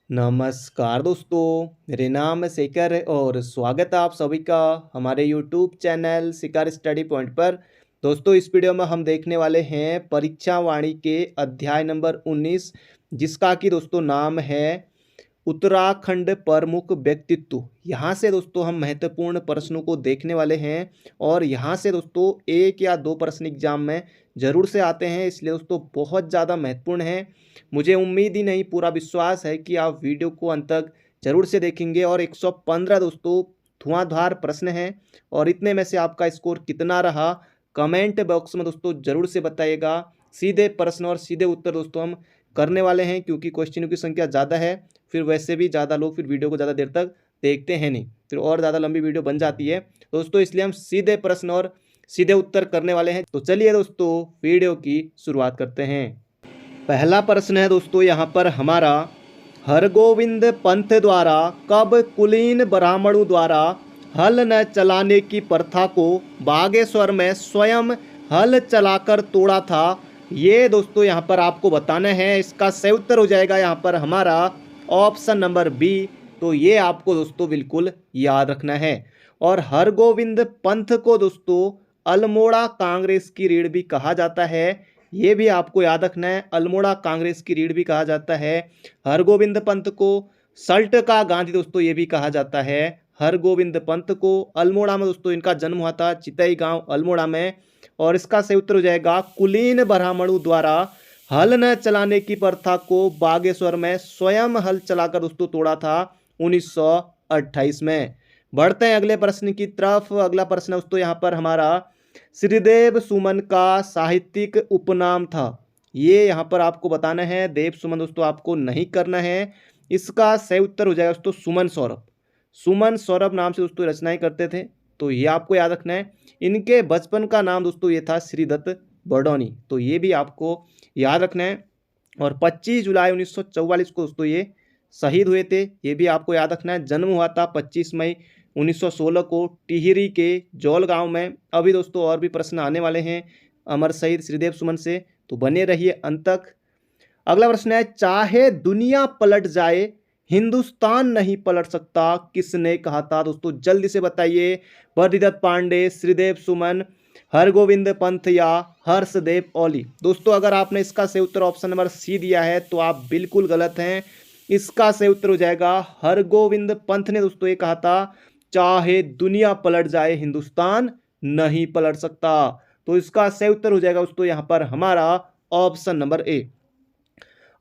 नमस्कार दोस्तों, मेरे नाम है शेखर है और स्वागत है आप सभी का हमारे यूट्यूब चैनल शिखर स्टडी पॉइंट पर। दोस्तों, इस वीडियो में हम देखने वाले हैं परीक्षा वाणी के अध्याय नंबर 19, जिसका कि दोस्तों नाम है उत्तराखंड प्रमुख व्यक्तित्व। यहाँ से दोस्तों हम महत्वपूर्ण प्रश्नों को देखने वाले हैं और यहाँ से दोस्तों एक या दो प्रश्न एग्जाम में ज़रूर से आते हैं, इसलिए दोस्तों बहुत ज़्यादा महत्वपूर्ण है। मुझे उम्मीद ही नहीं, पूरा विश्वास है कि आप वीडियो को अंत तक जरूर से देखेंगे। और 115 दोस्तों धुआंधार प्रश्न हैं और इतने में से आपका स्कोर कितना रहा कमेंट बॉक्स में दोस्तों ज़रूर से बताइएगा। सीधे प्रश्न और सीधे उत्तर दोस्तों हम करने वाले हैं, क्योंकि क्वेश्चनों की संख्या ज़्यादा है, फिर वैसे भी ज़्यादा लोग फिर वीडियो को ज़्यादा देर तक देखते हैं नहीं, फिर और ज़्यादा लंबी वीडियो बन जाती है दोस्तों, इसलिए हम सीधे प्रश्न और सीधे उत्तर करने वाले हैं। तो चलिए दोस्तों वीडियो की शुरुआत करते हैं। पहला प्रश्न है दोस्तों यहाँ पर हमारा, हरगोविंद पंत द्वारा कब कुलीन ब्राह्मणों द्वारा हल न चलाने की प्रथा को बागेश्वर में स्वयं हल चलाकर तोड़ा था? ये दोस्तों यहाँ पर आपको बताना है। इसका सही उत्तर हो जाएगा यहाँ पर हमारा ऑप्शन नंबर बी। तो ये आपको दोस्तों बिल्कुल याद रखना है। और हरगोविंद पंत को दोस्तों अल्मोड़ा कांग्रेस की रीढ़ भी कहा जाता है, ये भी आपको याद रखना है। अल्मोड़ा कांग्रेस की रीढ़ भी कहा जाता है। हरगोविंद पंत को सल्ट का गांधी दोस्तों ये भी कहा जाता है। हरगोविंद पंत को अल्मोड़ा में दोस्तों इनका जन्म हुआ था, चितई गांव अल्मोड़ा में। और इसका सही उत्तर हो जाएगा कुलीन ब्राह्मणों द्वारा हल न चलाने की प्रथा को बागेश्वर में स्वयं हल चलाकर दोस्तों तोड़ा था 1928 में। बढ़ते हैं अगले प्रश्न की तरफ। अगला प्रश्न दोस्तों यहाँ पर हमारा, श्रीदेव सुमन का साहित्यिक उपनाम था। ये यहाँ पर आपको बताना है। देव सुमन दोस्तों आपको नहीं करना है। इसका सही उत्तर हो जाएगा दोस्तों सुमन सौरभ। सुमन सौरभ नाम से दोस्तों रचनाएं करते थे, तो ये आपको याद रखना है। इनके बचपन का नाम दोस्तों ये था श्रीदत्त बडौनी, तो ये भी आपको याद रखना है। और 25 जुलाई 1944 को दोस्तों ये शहीद हुए थे, ये भी आपको याद रखना है। जन्म हुआ था 25 मई 1916 को टिहरी के जौल गांव में। अभी दोस्तों और भी प्रश्न आने वाले हैं अमर शहीद श्रीदेव सुमन से, तो बने रहिए अंत तक। अगला प्रश्न है, चाहे दुनिया पलट जाए हिंदुस्तान नहीं पलट सकता, किसने कहा था? दोस्तों जल्दी से बताइए। बद्रीदत्त पांडे, श्रीदेव सुमन, हरगोविंद पंत या हर्षदेव ओली? दोस्तों अगर आपने इसका सही उत्तर ऑप्शन नंबर सी दिया है तो आप बिल्कुल गलत हैं। इसका सही उत्तर हो जाएगा हरगोविंद पंत ने दोस्तों ये कहा था, चाहे दुनिया पलट जाए हिंदुस्तान नहीं पलट सकता। तो इसका सही उत्तर हो जाएगा दोस्तों यहाँ पर हमारा ऑप्शन नंबर ए।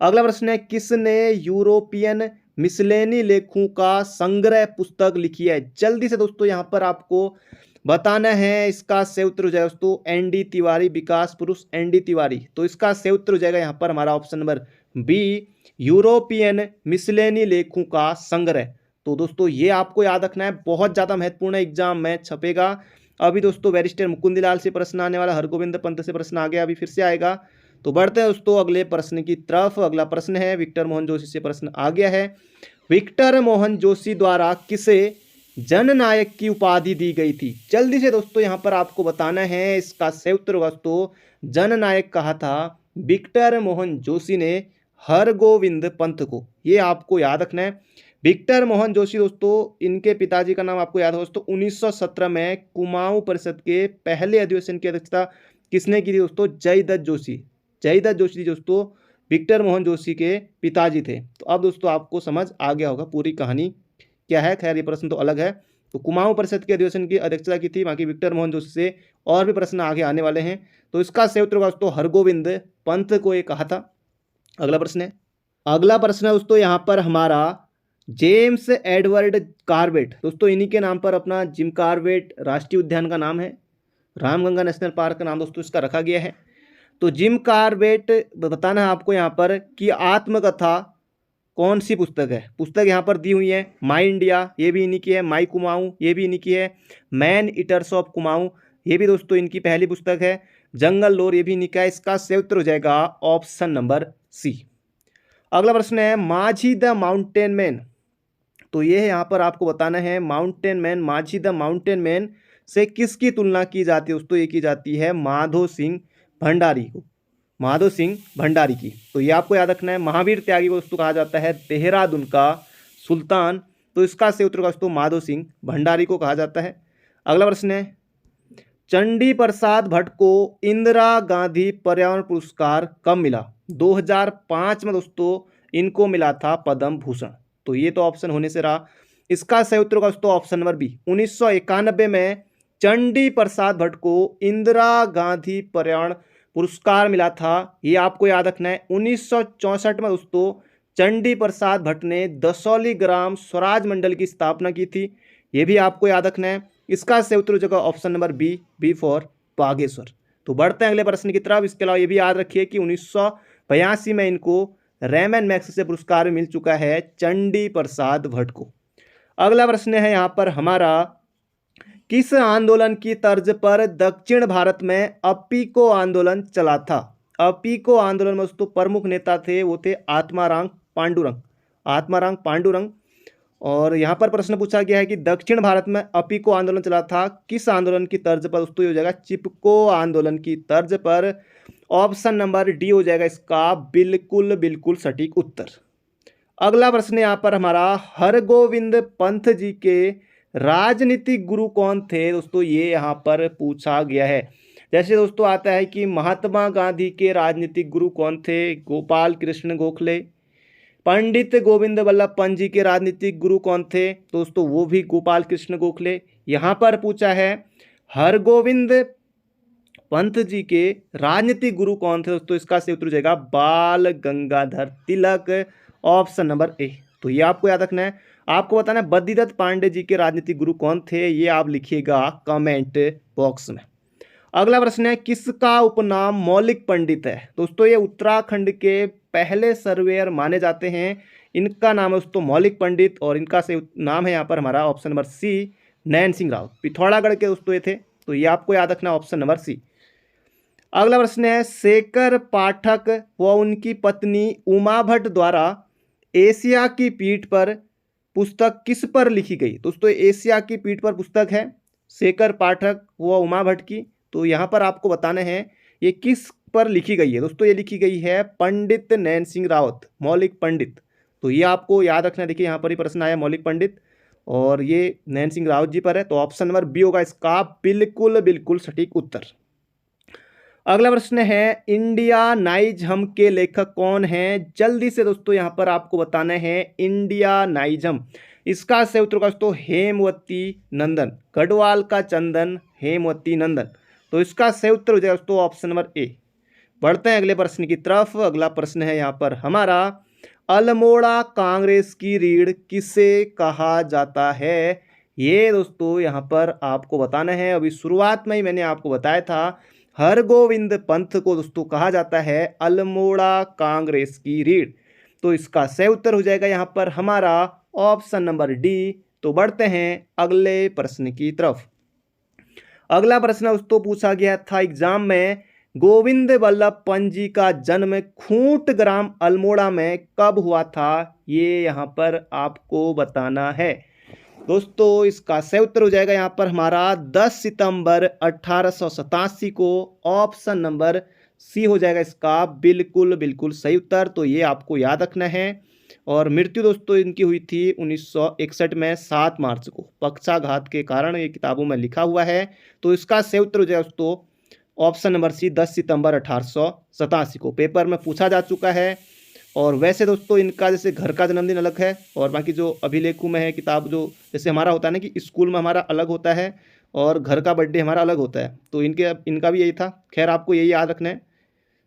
अगला प्रश्न है, किसने यूरोपियन मिसलेनी लेखों का संग्रह पुस्तक लिखी है? जल्दी से दोस्तों यहाँ पर आपको बताना है। इसका सही उत्तर हो जाएगा दोस्तों एनडी तिवारी, विकास पुरुष एनडी तिवारी। तो इसका सही उत्तर हो जाएगा यहाँ पर हमारा ऑप्शन नंबर बी, यूरोपियन मिसलेनी लेखों का संग्रह। तो दोस्तों ये आपको याद रखना है, बहुत ज़्यादा महत्वपूर्ण एग्जाम में छपेगा। अभी दोस्तों बैरिस्टर मुकुंदलाल से प्रश्न आने वाला, हरगोविंद पंत से प्रश्न आ गया, अभी फिर से आएगा। तो बढ़ते हैं दोस्तों अगले प्रश्न की तरफ। अगला प्रश्न है, विक्टर मोहन जोशी से प्रश्न आ गया है। विक्टर मोहन जोशी द्वारा किसे जननायक की उपाधि दी गई थी? जल्दी से दोस्तों यहाँ पर आपको बताना है। इसका सही उत्तर दोस्तों जननायक कहा था विक्टर मोहन जोशी ने हरगोविंद पंत को, ये आपको याद रखना है। विक्टर मोहन जोशी दोस्तों इनके पिताजी का नाम आपको याद हो दोस्तों, 1917 में कुमाऊं परिषद के पहले अधिवेशन की अध्यक्षता किसने की थी दोस्तों? जयदत्त जोशी। जयदत्त जोशी दोस्तों विक्टर मोहन जोशी के पिताजी थे। तो अब दोस्तों आपको समझ आ गया होगा पूरी कहानी क्या है। खैर ये प्रश्न तो अलग है। तो कुमाऊं परिषद के अधिवेशन की अध्यक्षता की थी, बाकी विक्टर मोहन जोशी से और भी प्रश्न आगे आने वाले हैं। तो इसका सही उत्तर दोस्तों हरगोविंद पंत को ये कहा था। अगला प्रश्न है, अगला प्रश्न है दोस्तों यहाँ पर हमारा, जेम्स एडवर्ड कार्बेट। दोस्तों इन्हीं के नाम पर अपना जिम कार्बेट राष्ट्रीय उद्यान का नाम है, रामगंगा नेशनल पार्क का नाम दोस्तों इसका रखा गया है। तो जिम कार्बेट बताना है आपको यहाँ पर कि आत्मकथा कौन सी पुस्तक है? पुस्तक यहाँ पर दी हुई है। माई इंडिया ये भी इन्हीं की है, माई कुमाऊं ये भी इन्हीं की है, मैन ईटर्स ऑफ कुमाऊं ये भी दोस्तों इनकी पहली पुस्तक है, जंगल लोर ये भी इन्हीं का है। इसका सही उत्तर हो जाएगा ऑप्शन नंबर सी। अगला प्रश्न है, माझी द माउंटेन मैन। तो ये है यहाँ पर आपको बताना है, माउंटेन मैन, माझी द माउंटेन मैन से किसकी तुलना की जाती है दोस्तों? ये की जाती है माधो सिंह भंडारी को। माधो सिंह भंडारी की। तो ये आपको याद रखना है। महावीर त्यागी को दोस्तों कहा जाता है देहरादून का सुल्तान, तो इसका सही उत्तर दोस्तों माधो सिंह भंडारी को कहा जाता है। अगला प्रश्न है, चंडी प्रसाद भट्ट को इंदिरा गांधी पर्यावरण पुरस्कार कब मिला? 2005 में दोस्तों इनको मिला था पद्म भूषण। तो ये तो ऑप्शन होने से रहा। इसका सही उत्तर होगा दोस्तों ऑप्शन नंबर बी। 1991 में चंडी प्रसाद भट्ट को इंदिरा गांधी पर्यावरण पुरस्कार मिला था। ये आपको याद रखना है। 1964 में दोस्तों चंडी प्रसाद भट्ट ने दसौली ग्राम स्वराज मंडल की स्थापना की थी। ये भी आपको याद रखना है। इसका सही उत्तर हो जाएगा option number B for Bageshwar. तो बढ़ते हैं अगले प्रश्न की तरफ। इसके अलावा ये भी याद रखिए कि 1982 में इनको रेमन मैग्सेसे पुरस्कार मिल चुका है चंडी प्रसाद भट्ट को। अगला प्रश्न है यहाँ पर हमारा, किस आंदोलन की तर्ज पर दक्षिण भारत में अप्पीको आंदोलन चला था? अप्पीको आंदोलन में दोस्तों प्रमुख नेता थे वो थे आत्माराम पांडुरंग। और यहाँ पर प्रश्न पूछा गया है कि दक्षिण भारत में अप्पीको आंदोलन चला था किस आंदोलन की तर्ज पर? दोस्तों ये हो जाएगा चिपको आंदोलन की तर्ज पर। ऑप्शन नंबर डी हो जाएगा इसका बिल्कुल सटीक उत्तर। अगला प्रश्न यहाँ पर हमारा, हरगोविंद पंत जी के राजनीतिक गुरु कौन थे? दोस्तों ये यहाँ पर पूछा गया है। जैसे दोस्तों आता है कि महात्मा गांधी के राजनीतिक गुरु कौन थे? गोपाल कृष्ण गोखले। पंडित गोविंद वल्लभ पंत जी के राजनीतिक गुरु कौन थे? दोस्तों वो भी गोपाल कृष्ण गोखले। यहाँ पर पूछा है हरगोविंद पंत जी के राजनीतिक गुरु कौन थे? दोस्तों इसका सही उत्तर हो जाएगा Bal Gangadhar Tilak. Option number A. तो ये आपको याद रखना है। आपको बताना है बद्रीदत्त पांडे जी के राजनीतिक गुरु कौन थे, ये आप लिखिएगा कमेंट बॉक्स में। अगला प्रश्न है, किसका उपनाम मौलिक पंडित है? दोस्तों ये उत्तराखंड के पहले सर्वेयर माने जाते हैं। इनका नाम है दोस्तों मौलिक पंडित और इनका सही नाम है यहाँ पर हमारा ऑप्शन नंबर सी, नैन सिंह रावत। पिथौरागढ़ के दोस्तों ये थे। तो ये आपको याद रखना ऑप्शन नंबर सी। अगला प्रश्न है, शेखर पाठक व उनकी पत्नी उमा भट्ट द्वारा एशिया की पीठ पर पुस्तक किस पर लिखी गई? दोस्तों एशिया की पीठ पर पुस्तक है शेखर पाठक व उमा भट्ट की। तो यहाँ पर आपको बताना है ये किस पर लिखी गई है। दोस्तों ये लिखी गई है पंडित नैन सिंह रावत, मौलिक पंडित। तो ये आपको याद रखना। देखिए यहाँ पर ही प्रश्न आया मौलिक पंडित और ये नैन सिंह रावत जी पर है। तो ऑप्शन नंबर बी होगा इसका बिल्कुल सटीक उत्तर। अगला प्रश्न है, इंडिया नाइजम के लेखक कौन हैं? जल्दी से दोस्तों यहाँ पर आपको बताना है इंडिया नाइजम। इसका सही उत्तर होगा दोस्तों हेमवती नंदन। गढ़वाल का चंदन हेमवती नंदन। तो इसका सही उत्तर हो जाएगा दोस्तों ऑप्शन नंबर ए। बढ़ते हैं अगले प्रश्न की तरफ। अगला प्रश्न है यहाँ पर हमारा, अल्मोड़ा कांग्रेस की रीढ़ किसे कहा जाता है? ये दोस्तों यहाँ पर आपको बताना है। अभी शुरुआत में ही मैंने आपको बताया था हरगोविंद पंत को दोस्तों कहा जाता है अल्मोड़ा कांग्रेस की रीढ़। तो इसका सही उत्तर हो जाएगा यहाँ पर हमारा ऑप्शन नंबर डी। तो बढ़ते हैं अगले प्रश्न की तरफ। अगला प्रश्न दोस्तों पूछा गया था एग्जाम में, गोविंद वल्लभ पंत जी का जन्म खूंट ग्राम अल्मोड़ा में कब हुआ था? ये यहाँ पर आपको बताना है। दोस्तों इसका सही उत्तर हो जाएगा यहाँ पर हमारा 10 सितंबर 1887 को। ऑप्शन नंबर सी हो जाएगा इसका बिल्कुल सही उत्तर। तो ये आपको याद रखना है। और मृत्यु दोस्तों इनकी हुई थी 1961 में 7 मार्च को, पक्षाघात के कारण। ये किताबों में लिखा हुआ है। तो इसका सही उत्तर हो जाएगा दोस्तों ऑप्शन नंबर सी 10 सितंबर 1887 को। पेपर में पूछा जा चुका है। और वैसे दोस्तों इनका जैसे घर का जन्मदिन अलग है और बाकी जो अभिलेखों में है किताब, जो जैसे हमारा होता है ना कि स्कूल में हमारा अलग होता है और घर का बर्थडे हमारा अलग होता है, तो इनका भी यही था। खैर आपको यही याद रखना है,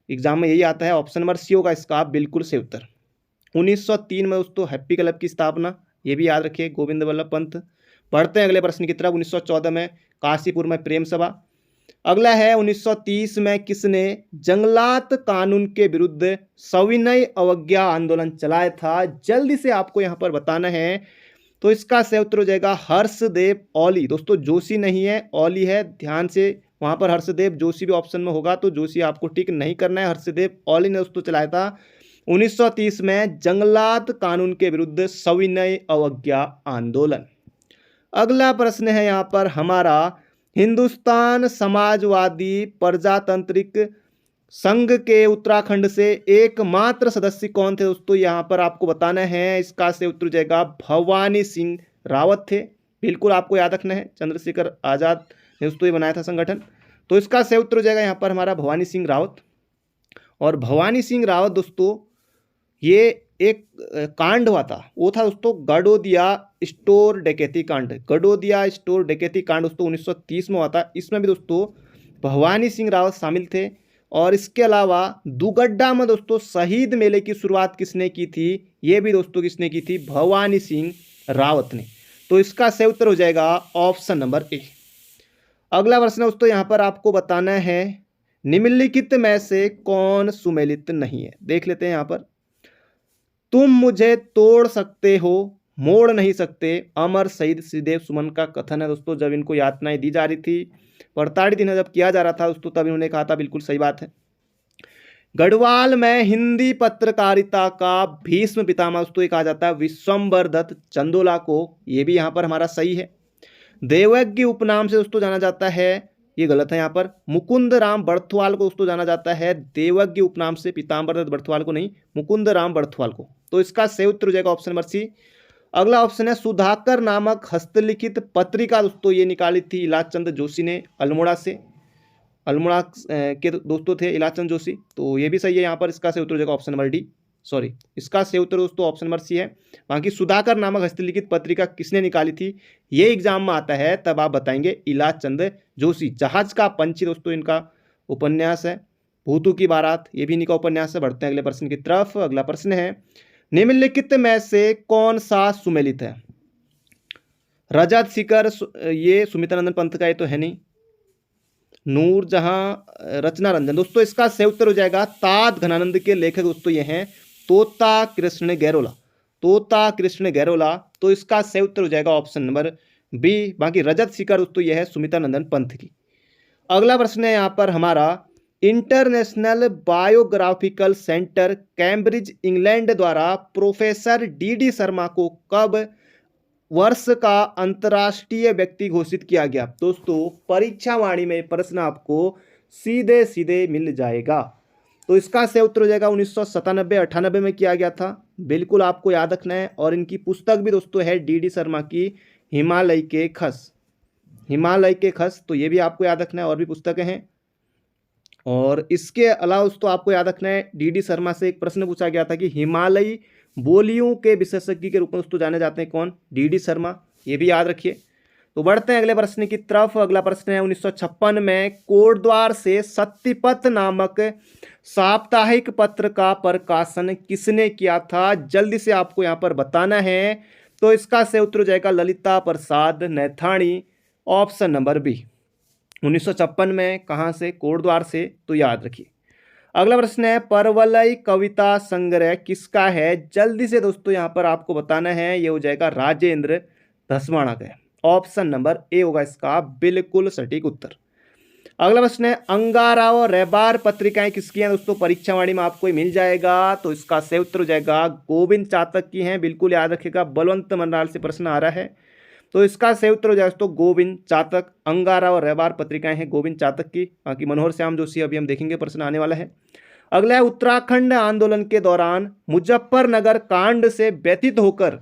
एग्जाम में यही आता है। ऑप्शन नंबर सी होगा इसका बिल्कुल सही उत्तर। 1903 में दोस्तों हैप्पी क्लब की स्थापना, ये भी याद रखिए, गोविंद वल्लभ पंत। बढ़ते हैं अगले प्रश्न की तरफ। 1914 में काशीपुर में प्रेम सभा। अगला है 1930 में किसने जंगलात कानून के विरुद्ध सविनय अवज्ञा आंदोलन चलाया था? जल्दी से आपको यहाँ पर बताना है। तो इसका सही उत्तर हो जाएगा हर्षदेव औली। दोस्तों जोशी नहीं है, औली है, ध्यान से वहाँ पर हर्षदेव जोशी भी ऑप्शन में होगा, तो जोशी आपको टिक नहीं करना है। हर्षदेव औली ने दोस्तों चलाया था 1930 में जंगलात कानून के विरुद्ध सविनय अवज्ञा आंदोलन। अगला प्रश्न है यहाँ पर हमारा, हिंदुस्तान समाजवादी प्रजातांत्रिक संघ के उत्तराखंड से एकमात्र सदस्य कौन थे दोस्तों, यहाँ पर आपको बताना है। इसका से उत्तर हो जाएगा भवानी सिंह रावत थे। बिल्कुल आपको याद रखना है, चंद्रशेखर आजाद ने दोस्तों ये बनाया था संगठन। तो इसका से उत्तर हो जाएगा यहाँ पर हमारा भवानी सिंह रावत। और भवानी सिंह रावत दोस्तों ये एक कांड हुआ था, वो था दोस्तों गडोदिया स्टोर डकैती कांड। गडोदिया स्टोर डकैती कांड दोस्तों 1930 में हुआ था। इसमें भी दोस्तों भवानी सिंह रावत शामिल थे। और इसके अलावा दुगड्डा में दोस्तों शहीद मेले की शुरुआत किसने की थी, ये भी दोस्तों किसने की थी, भवानी सिंह रावत ने। तो इसका सही उत्तर हो जाएगा ऑप्शन नंबर ए। अगला प्रश्न दोस्तों यहाँ पर आपको बताना है निम्नलिखित में से कौन सुमेलित नहीं है। देख लेते हैं यहाँ पर, तुम मुझे तोड़ सकते हो मोड़ नहीं सकते, अमर शहीद श्रीदेव सुमन का कथन है दोस्तों। जब इनको यातनाएं दी जा रही थी, प्रताड़ित इन्हें जब किया जा रहा था दोस्तों, तब इन्होंने कहा था, बिल्कुल सही बात है। गढ़वाल में हिंदी पत्रकारिता का भीष्म पितामह दोस्तों ये कहा जाता है विश्वम्बर दत्त चंदोला को, ये भी यहाँ पर हमारा सही है। देवज्ञ उपनाम से दोस्तों जाना जाता है, ये गलत है यहाँ पर। मुकुंद राम बर्थवाल को दोस्तों जाना जाता है देवज्ञ उपनाम से, पीताम्बर दत्त बर्थवाल को नहीं, मुकुंद राम बर्थवाल को। तो इसका सही उत्तर हो जाएगा ऑप्शन नंबर सी। अगला ऑप्शन है सुधाकर नामक हस्तलिखित पत्रिका दोस्तों ये निकाली थी इलाचंद जोशी ने अल्मोड़ा से। अल्मोड़ा के दोस्तों थे इलाचंद जोशी, तो ये भी सही है यहाँ पर। इसका सही उत्तर हो जाएगा ऑप्शन नंबर डी, सॉरी इसका सही उत्तर दोस्तों ऑप्शन नंबर सी है। बाकी सुधाकर नामक हस्तलिखित पत्रिका किसने निकाली थी, ये एग्जाम में आता है, तब आप बताएंगे इलाचंद जोशी। जहाज का पंछी दोस्तों इनका उपन्यास है। भूतू की बारात ये भी इनका उपन्यास है। बढ़ते हैं अगले प्रश्न की तरफ। अगला प्रश्न है निम्नलिखित में से कौन सा सुमेलित है। रजत शिखर ये सुमित्रानंदन पंत का ये तो है नहीं। नूरजहां रचना रंजन दोस्तों इसका सही उत्तर हो जाएगा तात घनानंद के लेखक दोस्तों ये हैं तोता कृष्ण गैरोला। तोता कृष्ण गैरोला, तो इसका सही उत्तर हो जाएगा ऑप्शन नंबर बी। बाकी रजत शिखर दोस्तों यह है सुमित्रानंदन पंत की। अगला प्रश्न है यहाँ पर हमारा international biographical centre Cambridge England द्वारा प्रोफेसर डी शर्मा को कब वर्ष का अंतर्राष्ट्रीय व्यक्ति घोषित किया गया। दोस्तों परीक्षा वाणी में प्रश्न आपको सीधे सीधे मिल जाएगा। तो इसका सही उत्तर हो जाएगा 1997-98 में किया गया था। बिल्कुल आपको याद रखना है। और इनकी पुस्तक भी दोस्तों है डी शर्मा की हिमालय के खस। हिमालय के खस, तो ये भी आपको याद रखना है। और भी पुस्तकें हैं। और इसके अलावा दोस्तों आपको याद रखना है डी शर्मा से एक प्रश्न पूछा गया था कि हिमालयी बोलियों के विशेषज्ञ के रूप में दोस्तों जाने जाते हैं कौन, डी शर्मा, ये भी याद रखिए। तो बढ़ते हैं अगले प्रश्न की तरफ। अगला प्रश्न है 1956 में कोटद्वार से सत्यपथ नामक साप्ताहिक पत्र का प्रकाशन किसने किया था, जल्दी से आपको यहाँ पर बताना है। तो इसका सही उत्तर हो जाएगा ललिता प्रसाद नैथाणी, ऑप्शन नंबर बी। 1956 में कहाँ से, कोटद्वार से, तो याद रखिए। अगला प्रश्न है परवलय कविता संग्रह किसका है, जल्दी से दोस्तों यहाँ पर आपको बताना है। ये हो जाएगा राजेंद्र धस्माना का, ऑप्शन नंबर ए होगा इसका बिल्कुल सटीक उत्तर। अगला प्रश्न है अंगारा और रैबार पत्रिकाएं किसकी हैं दोस्तों, परीक्षा वाणी में आपको मिल जाएगा। तो इसका सही उत्तर हो जाएगा गोविंद चातक की हैं, बिल्कुल याद रखिएगा। बलवंत मनराल से प्रश्न आ रहा है। तो इसका सही उत्तर हो जाएगा दोस्तों गोविंद चातक। अंगारा और रैबार पत्रिकाएं हैं गोविंद चातक की। बाकी मनोहर श्याम जोशी अभी हम देखेंगे, प्रश्न आने वाला है। अगला है उत्तराखंड आंदोलन के दौरान मुजफ्फरनगर कांड से व्यतीत होकर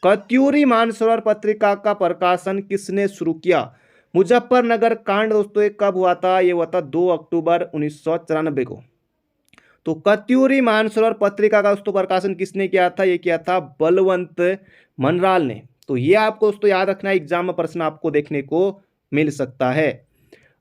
कत्यूरी मानसरोवर पत्रिका का प्रकाशन किसने शुरू किया। मुजफ्फरनगर कांड दोस्तों ये कब हुआ था, ये हुआ था 2 अक्टूबर 1994 को। तो कत्यूरी मानसरोवर पत्रिका का दोस्तों प्रकाशन किसने किया था, ये किया था बलवंत मनराल ने। तो ये आपको दोस्तों याद रखना है, एग्जाम में प्रश्न आपको देखने को मिल सकता है।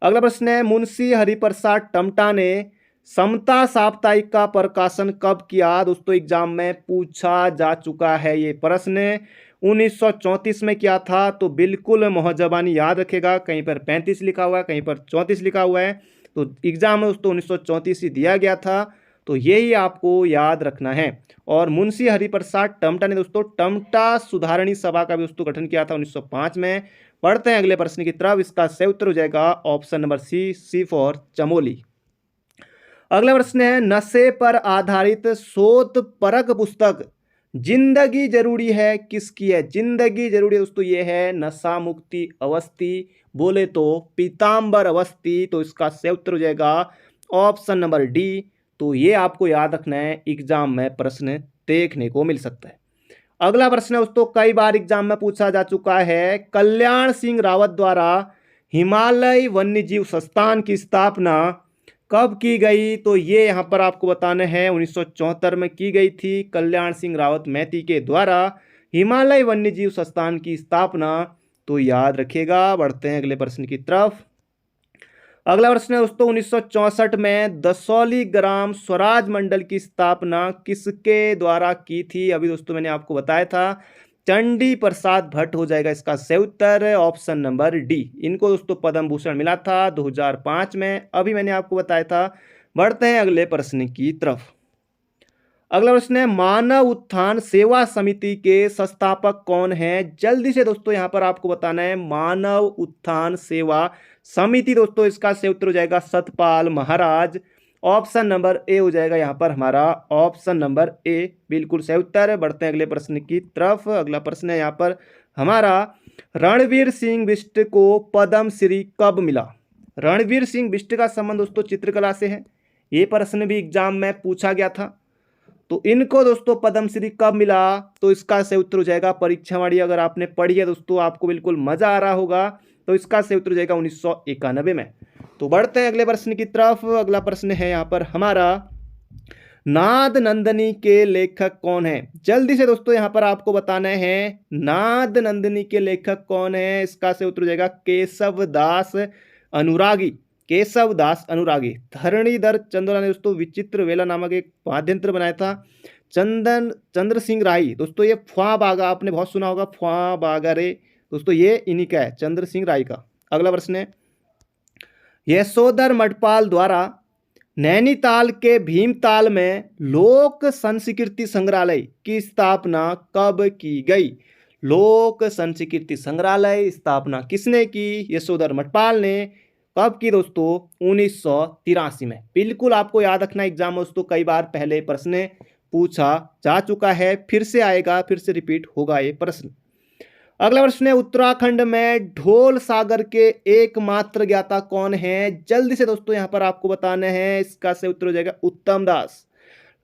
अगला प्रश्न है मुंशी हरिप्रसाद टमटा ने समता साप्ताहिक का प्रकाशन कब किया, दोस्तों एग्जाम में पूछा जा चुका है ये प्रश्न। 1934 में किया था। तो बिल्कुल मोहजबानी याद रखेगा, कहीं पर 35 लिखा हुआ है, कहीं पर 34 लिखा हुआ है। तो एग्जाम में दोस्तों 1934 ही दिया गया था। तो यही आपको याद रखना है। और मुंशी हरिप्रसाद टमटा ने दोस्तों टमटा सुधारणी सभा का भी दोस्तों गठन किया था 1905 में। पढ़ते हैं अगले प्रश्न की तरफ। इसका सही उत्तर हो जाएगा option number C for Chamoli. अगला प्रश्न है नशे पर आधारित शोध परक पुस्तक जिंदगी जरूरी है किसकी है। जिंदगी जरूरी है दोस्तों ये है नशा मुक्ति अवस्थी, बोले तो पीताम्बर अवस्थी। तो इसका सही उत्तर हो जाएगा ऑप्शन नंबर डी। तो ये आपको याद रखना है, एग्जाम में प्रश्न देखने को मिल सकता है। अगला प्रश्न है दोस्तों, कई बार एग्जाम में पूछा जा चुका है, कल्याण सिंह रावत द्वारा हिमालय वन्यजीव संस्थान की स्थापना कब की गई? तो ये यहाँ पर आपको बताना है 1974 में की गई थी, कल्याण सिंह रावत महती के द्वारा हिमालय वन्यजीव संस्थान की स्थापना। तो याद रखिएगा। बढ़ते हैं अगले प्रश्न की तरफ। अगला प्रश्न है दोस्तों, 1964 में दसौली ग्राम स्वराज मंडल की स्थापना किसके द्वारा की थी? अभी दोस्तों मैंने आपको बताया था, चंडी प्रसाद भट्ट हो जाएगा इसका सही उत्तर, ऑप्शन नंबर डी। इनको दोस्तों पद्म भूषण मिला था 2005 में, अभी मैंने आपको बताया था। बढ़ते हैं अगले प्रश्न की तरफ। अगला प्रश्न है, मानव उत्थान सेवा समिति के संस्थापक कौन हैं? जल्दी से दोस्तों यहाँ पर आपको बताना है, मानव उत्थान सेवा समिति। दोस्तों इसका सही उत्तर हो जाएगा सतपाल महाराज, ऑप्शन नंबर ए हो जाएगा यहाँ पर हमारा, ऑप्शन नंबर ए बिल्कुल सही उत्तर। बढ़ते हैं अगले प्रश्न की तरफ। अगला प्रश्न है यहाँ पर हमारा, रणवीर सिंह बिष्ट को पद्म श्री कब मिला? रणवीर सिंह बिष्ट का संबंध दोस्तों चित्रकला से है, ये प्रश्न भी एग्जाम में पूछा गया था। तो इनको दोस्तों पद्मश्री कब मिला? तो इसका सही उत्तर हो जाएगा, परीक्षावाणी अगर आपने पढ़ी है दोस्तों आपको बिल्कुल मजा आ रहा होगा, तो इसका सही उत्तर हो जाएगा 1991 में। तो बढ़ते हैं अगले प्रश्न की तरफ। अगला प्रश्न है यहाँ पर हमारा, नाद नंदिनी के लेखक कौन है? जल्दी से दोस्तों यहाँ पर आपको बताना है, नाद नंदिनी के लेखक कौन है? इसका सही उत्तर हो जाएगा केशव दास अनुरागी, केशव दास अनुरागी। धरणीधर चंद्रा ने दोस्तों विचित्र वेला नामक एक वाद्यंत्र बनाया था। चंद्र सिंह राय दोस्तों, ये ख्वा बागा आपने बहुत सुना होगा, ख्वा बागा रे दोस्तों, ये इन्हीं का है, चंद्र सिंह राय का। अगला प्रश्न है, यशोधर मठपाल द्वारा नैनीताल के भीमताल में लोक संस्कृति संग्रहालय की स्थापना कब की गई? लोक संस्कृति संग्रहालय स्थापना किसने की? यशोधर मठपाल ने। कब की दोस्तों? 1983 में। बिल्कुल आपको याद रखना, एग्जाम में दोस्तों कई बार पहले प्रश्न पूछा जा चुका है, फिर से आएगा, फिर से रिपीट होगा ये प्रश्न। अगला प्रश्न है, उत्तराखंड में ढोल सागर के एकमात्र ज्ञाता कौन है? जल्दी से दोस्तों यहाँ पर आपको बताना है, इसका सही उत्तर हो जाएगा उत्तम दास।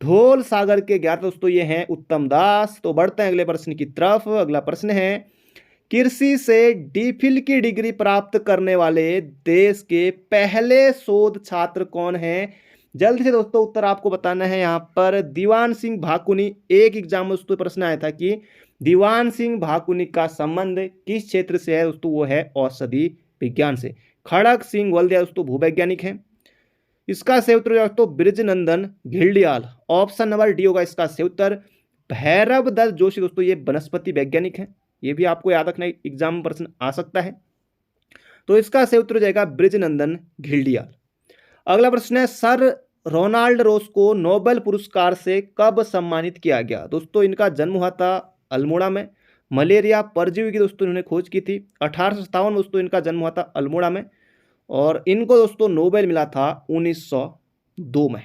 ढोल सागर के ज्ञाता दोस्तों ये हैं उत्तम दास। तो बढ़ते हैं अगले प्रश्न की तरफ। अगला प्रश्न है, कृषि से डीफिल की डिग्री प्राप्त करने वाले देश के पहले शोध छात्र कौन हैं? जल्दी से दोस्तों उत्तर आपको बताना है यहाँ पर, दीवान सिंह भाकुनी। एक एग्जाम में दोस्तों प्रश्न आया था कि दीवान सिंह भाकुनी का संबंध किस क्षेत्र से है? दोस्तों वो है औषधि विज्ञान से। खड़ग सिंह वल्दिया दोस्तों भूवैज्ञानिक हैं। इसका सही उत्तर दोस्तों Brijnandan Ghildiyal, option number D होगा इसका सही उत्तर। भैरव दत्त जोशी दोस्तों ये वनस्पति वैज्ञानिक हैं, ये भी आपको याद रखना, एग्जाम में प्रश्न आ सकता है। तो इसका सही उत्तर हो जाएगा बृजनंदन घिल्डियाल। अगला प्रश्न है, सर रोनाल्ड रोस को नोबेल पुरस्कार से कब सम्मानित किया गया? दोस्तों इनका जन्म हुआ था अल्मोड़ा में, मलेरिया परजीवी की दोस्तों इन्होंने खोज की थी। 1857 में दोस्तों इनका जन्म हुआ था अल्मोड़ा में, और इनको दोस्तों नोबेल मिला था 1902 में।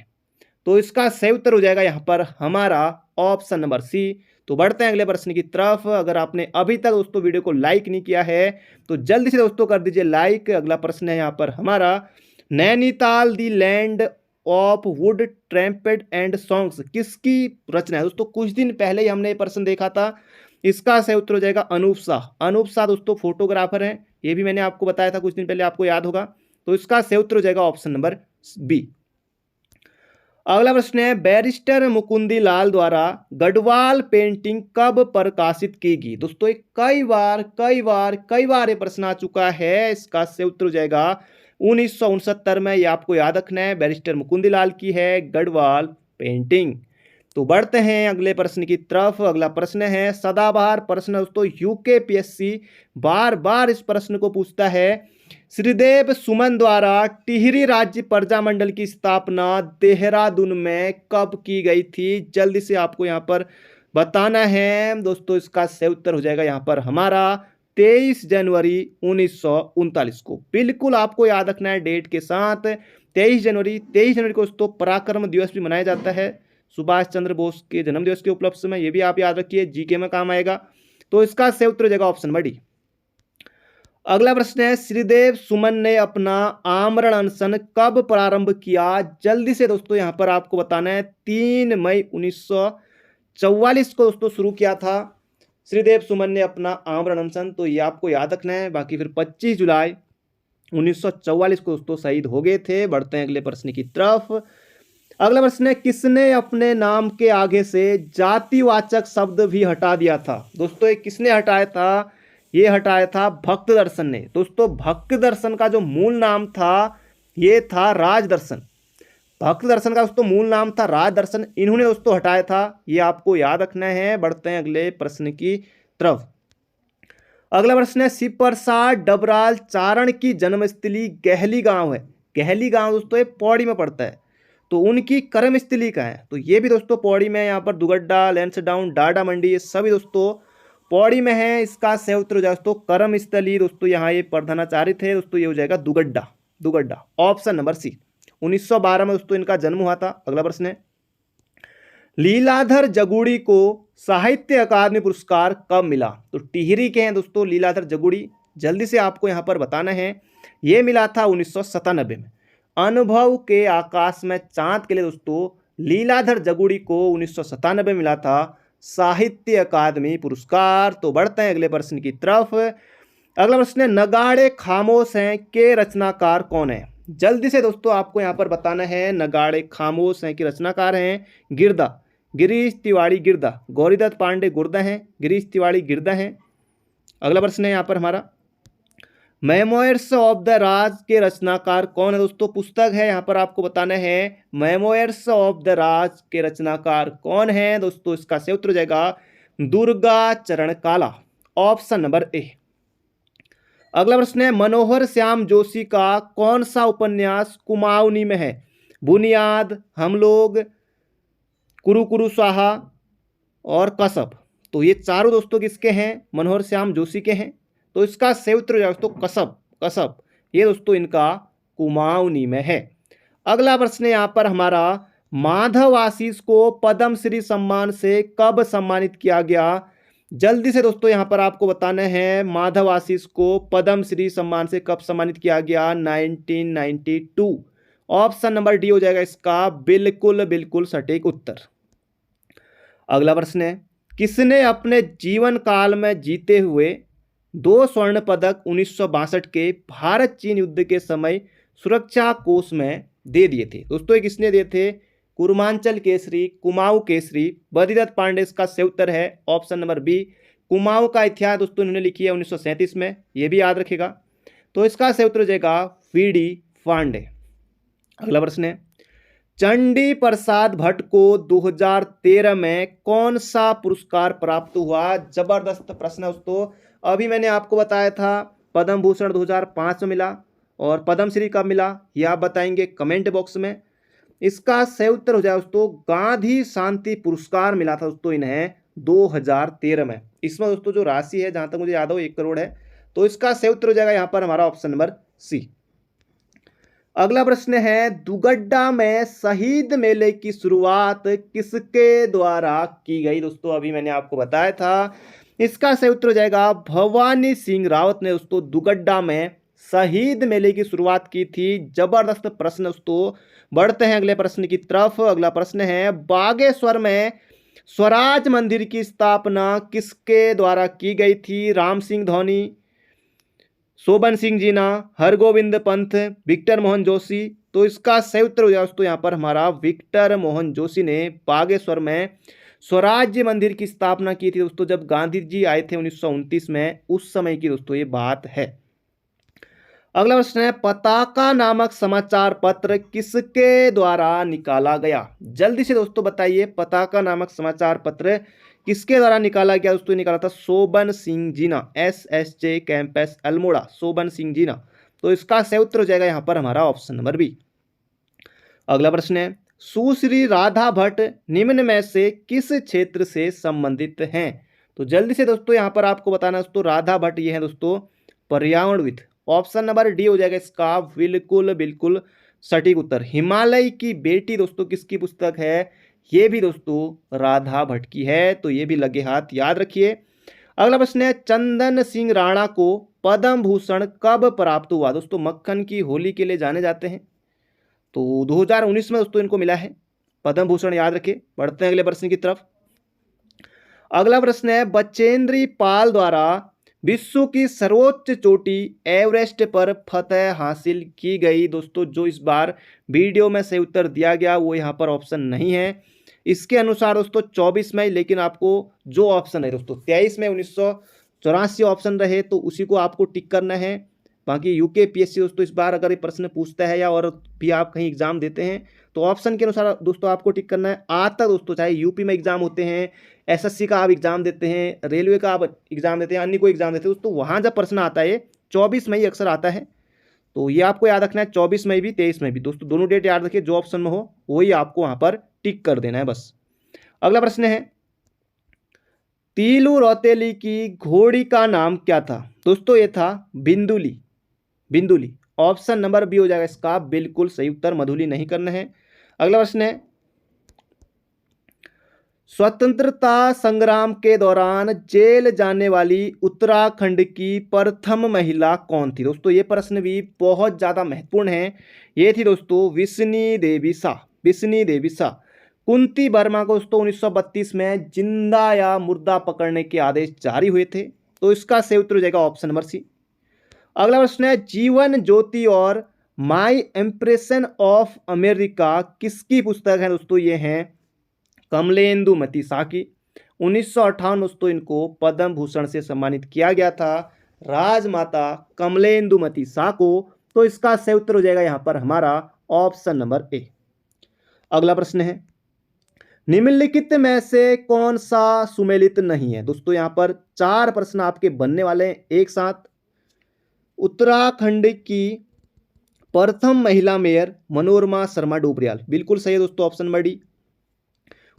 तो इसका सही उत्तर हो जाएगा यहाँ पर हमारा ऑप्शन नंबर सी। तो बढ़ते हैं अगले प्रश्न की तरफ। अगर आपने अभी तक दोस्तों वीडियो को लाइक नहीं किया है तो जल्दी से दोस्तों कर दीजिए लाइक। अगला प्रश्न है यहाँ पर हमारा, Nainital the land of would trumpet and songs किसकी रचना है? दोस्तों कुछ दिन पहले ही हमने ये प्रश्न देखा था, इसका सही उत्तर हो जाएगा अनूप शाह। अनूप शाह दोस्तों फोटोग्राफर हैं, ये भी मैंने आपको बताया था कुछ दिन पहले, आपको याद होगा। तो इसका सही उत्तर हो जाएगा ऑप्शन नंबर बी। अगला प्रश्न है, बैरिस्टर मुकुंदी लाल द्वारा गढ़वाल पेंटिंग कब प्रकाशित की गई? दोस्तों कई बार ये प्रश्न आ चुका है, इसका सही उत्तर हो जाएगा 1969 में। ये आपको याद रखना है, बैरिस्टर मुकुंदी लाल की है गढ़वाल पेंटिंग। तो बढ़ते हैं अगले प्रश्न की तरफ। अगला प्रश्न है सदाबहार प्रश्न दोस्तों, यूकेपीएससी बार बार इस प्रश्न को पूछता है। श्रीदेव सुमन द्वारा टिहरी राज्य प्रजामंडल की स्थापना देहरादून में कब की गई थी? जल्दी से आपको यहाँ पर बताना है दोस्तों, इसका सही उत्तर हो जाएगा यहाँ पर हमारा 23 जनवरी 1939 को। बिल्कुल आपको याद रखना है डेट के साथ, 23 जनवरी को दोस्तों पराक्रम दिवस भी मनाया जाता है, सुभाष चंद्र बोस के जन्म दिवस के उपलक्ष्य में। ये भी आप याद रखिए, जीके में काम आएगा। तो इसका सही उत्तर हो जाएगा ऑप्शन नंबर डी। अगला प्रश्न है, श्रीदेव सुमन ने अपना आमरण अनशन कब प्रारंभ किया? जल्दी से दोस्तों यहाँ पर आपको बताना है, 3 मई 1944 को दोस्तों शुरू किया था श्रीदेव सुमन ने अपना आमरण अनशन। तो ये आपको याद रखना है। बाकी फिर 25 जुलाई 1944 को दोस्तों शहीद हो गए थे। बढ़ते हैं अगले प्रश्न की तरफ। अगला प्रश्न है, किसने अपने नाम के आगे से जातिवाचक शब्द भी हटा दिया था? दोस्तों ये किसने हटाया था? ये हटाया था भक्त दर्शन ने। दोस्तों भक्त दर्शन का जो मूल नाम था ये था राजदर्शन। भक्त दर्शन का दोस्तों मूल नाम था राजदर्शन, इन्होंने दोस्तों हटाया था। ये आपको याद रखना है। बढ़ते हैं अगले प्रश्न की तरफ। अगला प्रश्न है, शिव प्रसाद डबराल चारण की जन्मस्थली गहली गांव है। गहली गांव दोस्तों ये पौड़ी में पड़ता है। तो उनकी कर्मस्थली कहाँ है? तो ये भी दोस्तों पौड़ी में। यहाँ पर दुगड्डा, लैंसडाउन, डाडा मंडी, ये सभी दोस्तों पौड़ी में है। इसका सही उत्तर हो जाए दोस्तों कर्मस्थली। दोस्तों यहाँ ये प्रधानाचार्य थे दोस्तों, ये हो जाएगा Dugadda. Dugadda option number C. 1912 में दोस्तों इनका जन्म हुआ था। अगला प्रश्न है, लीलाधर जगुड़ी को साहित्य अकादमी पुरस्कार कब मिला? तो टिहरी के हैं दोस्तों लीलाधर जगुड़ी। जल्दी से आपको यहाँ पर बताना है, ये मिला था 1997 में। अनुभव के आकाश में चांद के लिए दोस्तों लीलाधर जगुड़ी को 1997 में मिला था साहित्य अकादमी पुरस्कार। तो बढ़ते हैं अगले प्रश्न की तरफ। अगला प्रश्न है, नगाड़े खामोश हैं के रचनाकार कौन है? जल्दी से दोस्तों आपको यहाँ पर बताना है, नगाड़े खामोश हैं के रचनाकार हैं गिरदा, गिरीश तिवारी गिरदा। गौरीदत्त पांडे गुर्दा हैं, गिरीश तिवारी गिरदा हैं। अगला प्रश्न है यहाँ पर हमारा, मेमोयर्स ऑफ द राज के रचनाकार कौन है? दोस्तों पुस्तक है, यहाँ पर आपको बताना है मेमोयर्स ऑफ द राज के रचनाकार कौन है? दोस्तों इसका सही उत्तर हो जाएगा दुर्गा चरण काला। ऑप्शन नंबर ए। अगला प्रश्न है, मनोहर श्याम जोशी का कौन सा उपन्यास कुमाऊनी में है? बुनियाद, हम लोग, कुरु कुरु स्वाहा और कसब। तो ये चारों दोस्तों किसके हैं? मनोहर श्याम जोशी के हैं। तो इसका सही उत्तर हो जाएगा दोस्तों कसब। कसब ये दोस्तों इनका कुमाऊनी में है। अगला प्रश्न है यहाँ पर हमारा, माधव आशीष को पद्मश्री सम्मान से कब सम्मानित किया गया? जल्दी से दोस्तों यहाँ पर आपको बताना है, माधव आशीष को पद्मश्री सम्मान से कब सम्मानित किया गया? 1992। ऑप्शन नंबर डी हो जाएगा इसका बिल्कुल बिल्कुल सटीक उत्तर। अगला प्रश्न है, किसने अपने जीवन काल में जीते हुए 2 स्वर्ण पदक 1962 के भारत चीन युद्ध के समय सुरक्षा कोष में दे दिए थे? दोस्तों ये किसने दिए थे? कुर्मांचल केसरी, कुमाऊं केसरी, बद्रीदत्त पांडे। इसका सही उत्तर है ऑप्शन नंबर बी। कुमाऊं का इतिहास दोस्तों इन्होंने लिखी है 1937 में, ये भी याद रखेगा। तो इसका सही उत्तर हो जाएगा वी.डी. पांडे। अगला प्रश्न है, चंडी प्रसाद भट्ट को 2013 में कौन सा पुरस्कार प्राप्त हुआ? जबरदस्त प्रश्न है दोस्तों। अभी मैंने आपको बताया था पद्म भूषण 2005 में मिला, और पद्मश्री कब मिला यह आप बताएंगे कमेंट बॉक्स में। इसका सही उत्तर हो जाए दोस्तों गांधी शांति पुरस्कार मिला था दोस्तों इन्हें 2013 में। इसमें दोस्तों जो राशि है जहां तक मुझे याद हो 1 करोड़ है। तो इसका सही उत्तर हो जाएगा यहाँ पर हमारा ऑप्शन नंबर सी। अगला प्रश्न है, दुगड्डा में शहीद मेले की शुरुआत किसके द्वारा की गई? दोस्तों अभी मैंने आपको बताया था, इसका सही उत्तर हो जाएगा भवानी सिंह रावत ने दोस्तों दुगड्डा में शहीद मेले की शुरुआत की थी। जबरदस्त प्रश्न दोस्तों। बढ़ते हैं अगले प्रश्न की तरफ। अगला प्रश्न है, बागेश्वर में स्वराज मंदिर की स्थापना किसके द्वारा की गई थी? राम सिंह धोनी, शोभन सिंह जीना, हरगोविंद पंत, विक्टर मोहन जोशी। तो इसका सही उत्तर हो जाए दोस्तों यहाँ पर हमारा विक्टर मोहन जोशी ने बागेश्वर में स्वराज्य मंदिर की स्थापना की थी दोस्तों, जब गांधी जी आए थे 1929 में, उस समय की दोस्तों ये बात है। अगला प्रश्न है, पताका नामक समाचार पत्र किसके द्वारा निकाला गया? जल्दी से दोस्तों बताइए, पताका नामक समाचार पत्र किसके द्वारा निकाला गया? दोस्तों निकाला था शोभन सिंह जीना, SSJ कैंपस अल्मोड़ा, शोभन सिंह जीना। तो इसका सही उत्तर हो जाएगा यहाँ पर हमारा ऑप्शन नंबर बी। अगला प्रश्न है, सुश्री राधा भट्ट निम्न में से किस क्षेत्र से संबंधित हैं? तो जल्दी से दोस्तों यहाँ पर आपको बताना दोस्तों, राधा भट्ट ये है दोस्तों पर्यावरणविद। ऑप्शन नंबर डी हो जाएगा इसका बिल्कुल बिल्कुल सटीक उत्तर। हिमालय की बेटी दोस्तों किसकी पुस्तक है? ये भी दोस्तों राधा भट्ट की है। तो ये भी लगे हाथ याद रखिए। अगला प्रश्न है, चंदन सिंह राणा को पद्म भूषण कब प्राप्त हुआ? दोस्तों मक्खन की होली के लिए जाने जाते हैं, तो 2019 में दोस्तों इनको मिला है पद्म भूषण, याद रखिए। बढ़ते हैं अगले प्रश्न की तरफ। अगला प्रश्न है, बचेंद्री पाल द्वारा विश्व की सर्वोच्च चोटी एवरेस्ट पर फतह हासिल की गई। दोस्तों जो इस बार वीडियो में सही उत्तर दिया गया वो यहाँ पर ऑप्शन नहीं है। इसके अनुसार दोस्तों 24 मई, लेकिन आपको जो ऑप्शन है दोस्तों 23 मई 1984 ऑप्शन रहे तो उसी को आपको टिक करना है। बाकी यूकेपीएससी दोस्तों इस बार अगर ये प्रश्न पूछता है या और भी आप कहीं एग्जाम देते हैं तो ऑप्शन के अनुसार दोस्तों आपको टिक करना है। आज तक दोस्तों चाहे यूपी में एग्जाम होते हैं, एसएससी का आप एग्जाम देते हैं, रेलवे का आप एग्जाम देते हैं, अन्य कोई एग्जाम देते हैं दोस्तों, वहाँ जब प्रश्न आता है 24 मई अक्सर आता है। तो ये आपको याद रखना है, 24 मई भी 23 मई भी दोस्तों, दोनों डेट याद रखिए। जो ऑप्शन में हो वही आपको वहाँ पर टिक कर देना है बस। अगला प्रश्न है, तीलू रौतेली की घोड़ी का नाम क्या था? दोस्तों ये था बिंदुली। बिंदुली ऑप्शन नंबर बी हो जाएगा इसका बिल्कुल सही उत्तर, मधुली नहीं करना है। अगला प्रश्न है, स्वतंत्रता संग्राम के दौरान जेल जाने वाली उत्तराखंड की प्रथम महिला कौन थी? दोस्तों ये प्रश्न भी बहुत ज्यादा महत्वपूर्ण है। ये थी दोस्तों विष्णी देवी शाह। विष्णी देवी शाह। कुंती वर्मा को दोस्तों 1932 में जिंदा या मुर्दा पकड़ने के आदेश जारी हुए थे, तो इसका सही उत्तर हो जाएगा ऑप्शन नंबर सी। अगला प्रश्न है, जीवन ज्योति और माई इंप्रेशन ऑफ अमेरिका किसकी पुस्तक है? दोस्तों ये हैं कमलेंदुमती शाह की। 1958 दोस्तों इनको पद्म भूषण से सम्मानित किया गया था, राजमाता कमलेंदुमती शाह को। तो इसका सही उत्तर हो जाएगा यहां पर हमारा ऑप्शन नंबर ए। अगला प्रश्न है, निम्नलिखित में से कौन सा सुमेलित नहीं है? दोस्तों यहां पर 4 प्रश्न आपके बनने वाले हैं एक साथ। उत्तराखंड की प्रथम महिला मेयर मनोरमा शर्मा डोबरियाल, बिल्कुल सही है दोस्तों, ऑप्शन नंबर डी।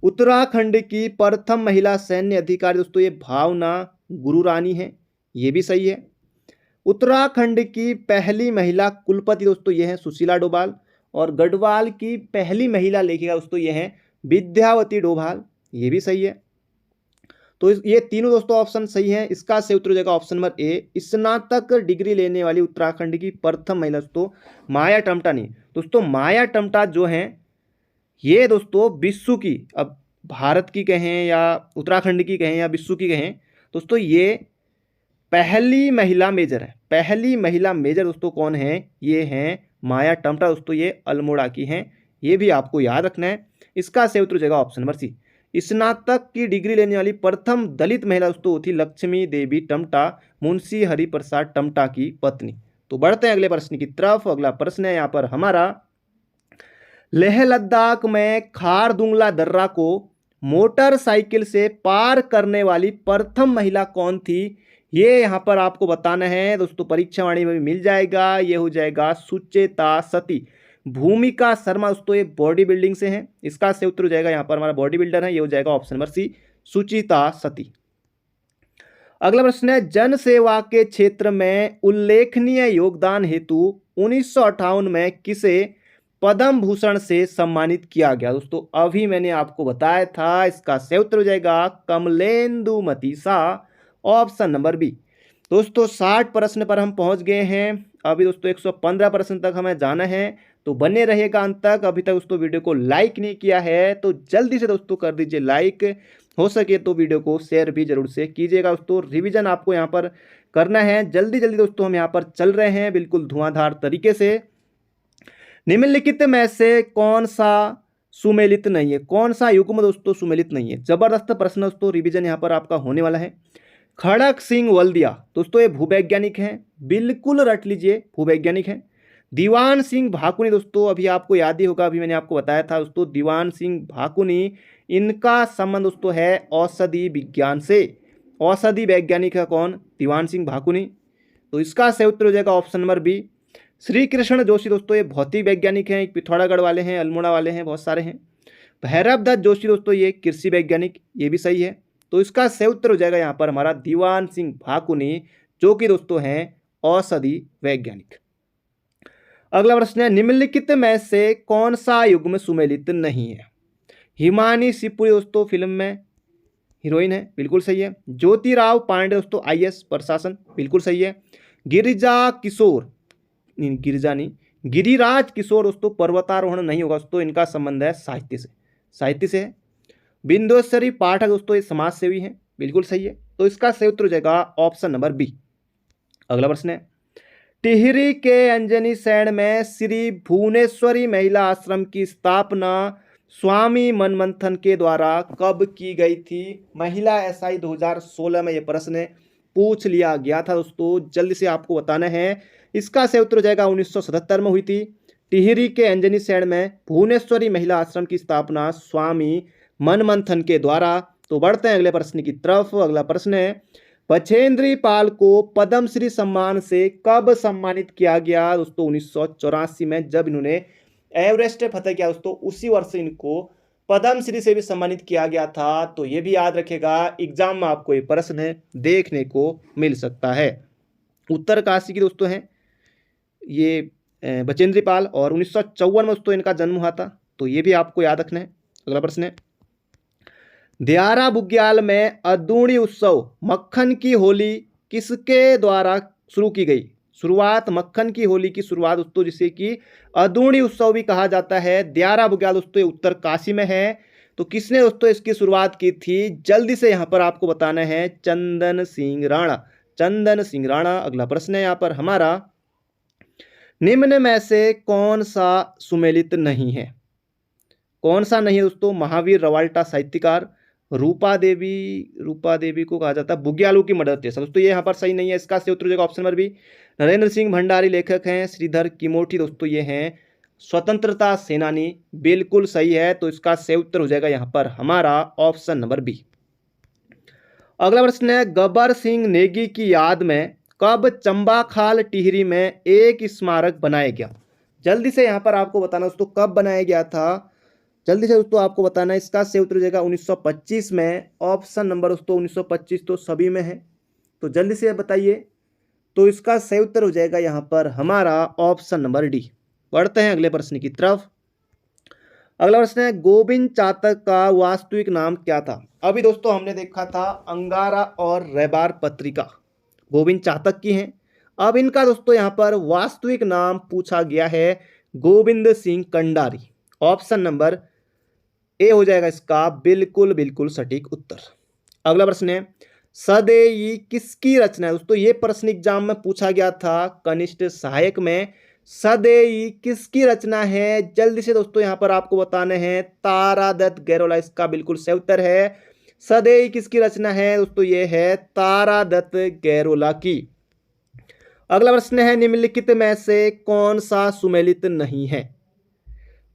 उत्तराखंड की प्रथम महिला सैन्य अधिकारी दोस्तों ये भावना गुरुरानी है, ये भी सही है। उत्तराखंड की पहली महिला कुलपति दोस्तों ये है सुशीला डोभाल, और गढ़वाल की पहली महिला लेखिका दोस्तों ये है विद्यावती डोभाल, ये भी सही है। तो ये तीनों दोस्तों ऑप्शन सही है। इसका सही उत्तर हो जाएगा ऑप्शन नंबर ए। स्नातक डिग्री लेने वाली उत्तराखंड की प्रथम महिला दोस्तों माया टमटा नहीं। दोस्तों माया टमटा जो है ये दोस्तों विश्व की, अब भारत की कहें या उत्तराखंड की कहें या विश्व की कहें दोस्तों, ये पहली महिला मेजर है। पहली महिला मेजर दोस्तों कौन है? ये हैं माया टमटा दोस्तों, ये अल्मोड़ा की हैं, ये भी आपको याद रखना है। इसका सही उत्तर हो जाएगा ऑप्शन नंबर सी। स्नातक की डिग्री लेने वाली प्रथम दलित महिला दोस्तों थी लक्ष्मी देवी टमटा, मुंशी हरिप्रसाद टमटा की पत्नी। तो बढ़ते हैं अगले प्रश्न की तरफ। अगला प्रश्न है यहाँ पर हमारा, लेह लद्दाख में खारदुंगला दर्रा को मोटरसाइकिल से पार करने वाली प्रथम महिला कौन थी? ये यहाँ पर आपको बताना है दोस्तों, परीक्षा वाणी में भी मिल जाएगा। ये हो जाएगा सुचेता सती। भूमिका शर्मा दोस्तों ये बॉडी बिल्डिंग से हैं, इसका सही उत्तर हो जाएगा यहाँ पर हमारा बॉडी बिल्डर है, ये हो जाएगा ऑप्शन नंबर सी सुचिता सती। अगला प्रश्न है, जन सेवा के क्षेत्र में उल्लेखनीय योगदान हेतु 1958 में किसे पद्म भूषण से सम्मानित किया गया? दोस्तों अभी मैंने आपको बताया था, इसका सही उत्तर हो जाएगा कमलेंदुमती शाह, ऑप्शन नंबर बी। दोस्तों 60 प्रश्न पर हम पहुंच गए हैं, अभी दोस्तों 115 प्रश्न तक हमें जाना है, तो बने रहेगा अंत तक। अभी तक दोस्तों वीडियो को लाइक नहीं किया है तो जल्दी से दोस्तों कर दीजिए लाइक, हो सके तो वीडियो को शेयर भी जरूर से कीजिएगा दोस्तों। रिवीजन आपको यहाँ पर करना है, जल्दी जल्दी दोस्तों हम यहाँ पर चल रहे हैं बिल्कुल धुआंधार तरीके से। निम्नलिखित में से कौन सा सुमेलित नहीं है? कौन सा युग्म दोस्तों सुमेलित नहीं है? जबरदस्त प्रश्न दोस्तों, रिवीजन यहाँ पर आपका होने वाला है। खड़क सिंह वल्दिया दोस्तों ये भूवैज्ञानिक हैं, बिल्कुल रट लीजिए, भूवैज्ञानिक हैं। दीवान सिंह भाकुनी दोस्तों अभी आपको याद ही होगा, अभी मैंने आपको बताया था दोस्तों, दीवान सिंह भाकुनी, इनका संबंध दोस्तों है औषधि विज्ञान से। औषधि वैज्ञानिक है कौन? दीवान सिंह भाकुनी। तो इसका सही उत्तर हो जाएगा option number B. Shri Krishna Joshi दोस्तों ये भौतिक वैज्ञानिक हैं, पिथौरागढ़ वाले हैं, अल्मोड़ा वाले हैं, बहुत सारे हैं। भैरव दत्त जोशी दोस्तों ये कृषि वैज्ञानिक, ये भी सही है। तो इसका सही उत्तर हो जाएगा यहाँ पर हमारा दीवान सिंह भाकुनी, जो कि दोस्तों हैं औषधि वैज्ञानिक। अगला प्रश्न है, निम्नलिखित में से कौन सा युग्म सुमेलित नहीं है? हिमानी शिवपुरी दोस्तों फिल्म में हीरोइन है, बिल्कुल सही है। ज्योतिराव पांडे दोस्तों आईएएस प्रशासन, बिल्कुल सही है। गिरिजा किशोर, नहीं गिरिजा नहीं, गिरिराज किशोर दोस्तों पर्वतारोहण नहीं होगा दोस्तों, इनका संबंध है साहित्य से, साहित्य से है। बिंदुश्री पाठक दोस्तों ये समाज सेवी हैं, बिल्कुल सही है। तो इसका सही उत्तर हो जाएगा ऑप्शन नंबर बी। अगला प्रश्न है, टिहरी के अंजनी सैण में श्री भुवनेश्वरी महिला आश्रम की स्थापना स्वामी मनमंथन के द्वारा कब की गई थी? महिला एसआई 2016 में यह प्रश्न पूछ लिया गया था दोस्तों, जल्दी से आपको बताना है। इसका सही उत्तर हो जाएगा 1977 में हुई थी। टिहरी के अंजनी सैण में भुवनेश्वरी महिला आश्रम की स्थापना स्वामी मनमंथन के द्वारा। तो बढ़ते हैं अगले प्रश्न की तरफ। अगला प्रश्न है, बछेंद्री पाल को पद्मश्री सम्मान से कब सम्मानित किया गया? दोस्तों 1984 में जब इन्होंने एवरेस्ट फतेह किया दोस्तों, उसी वर्ष इनको पद्मश्री से भी सम्मानित किया गया था। तो ये भी याद रखेगा, एग्जाम में आपको ये प्रश्न देखने को मिल सकता है। उत्तरकाशी की दोस्तों हैं ये बछेंद्री पाल, और 1954 में दोस्तों इनका जन्म हुआ था। तो ये भी आपको याद रखना है। अगला प्रश्न है, दियारा बुग्याल में अदूणी उत्सव मक्खन की होली किसके द्वारा शुरू की गई? शुरुआत मक्खन की होली की शुरुआत दोस्तों जिसे कि अदूणी उत्सव भी कहा जाता है, दियारा बुग्याल दोस्तों ये उत्तरकाशी में है। तो किसने दोस्तों इसकी शुरुआत की थी? जल्दी से यहाँ पर आपको बताना है, चंदन सिंह राणा, चंदन सिंह राणा। अगला प्रश्न है यहाँ पर हमारा, निम्न में से कौन सा सुमेलित नहीं है? कौन सा नहीं है दोस्तों? महावीर रवाल्टा साहित्यकार, रूपा देवी को कहा जाता है बुग्यालों की मदद जैसा दोस्तों, ये यहाँ पर सही नहीं है। इसका सही उत्तर हो जाएगा option number B. Narendra Singh Bhandari लेखक हैं, श्रीधर किमोठी दोस्तों ये हैं स्वतंत्रता सेनानी, बिल्कुल सही है। तो इसका सही उत्तर हो जाएगा यहाँ पर हमारा ऑप्शन नंबर बी। अगला प्रश्न है, गब्बर सिंह नेगी की याद में कब चंबाखाल टिहरी में एक स्मारक बनाया गया? जल्दी से यहाँ पर आपको बताना दोस्तों कब बनाया गया था, जल्दी से दोस्तों आपको बताना है। इसका सही उत्तर हो जाएगा 1925 में। ऑप्शन नंबर दोस्तों 1925 तो सभी में है, तो जल्दी से बताइए। तो इसका सही उत्तर हो जाएगा यहाँ पर हमारा ऑप्शन नंबर डी। बढ़ते हैं अगले प्रश्न की तरफ। अगला प्रश्न है, गोविंद चातक का वास्तविक नाम क्या था? अभी दोस्तों हमने देखा था अंगारा और रैबार पत्रिका गोविंद चातक की हैं। अब इनका दोस्तों यहाँ पर वास्तविक नाम पूछा गया है गोविंद सिंह कंडारी। ऑप्शन नंबर ए हो जाएगा इसका बिल्कुल सटीक उत्तर। अगला प्रश्न है, सदेई किसकी रचना है? दोस्तों ये प्रश्न एग्जाम में पूछा गया था कनिष्ठ सहायक में। सदेई किसकी रचना है? जल्दी से दोस्तों यहाँ पर आपको बताने हैं, तारादत्त गैरोला इसका बिल्कुल सही उत्तर है। सदेई किसकी रचना है दोस्तों? ये है तारादत्त गैरोला की। अगला प्रश्न है, निम्नलिखित में से कौन सा सुमेलित नहीं है?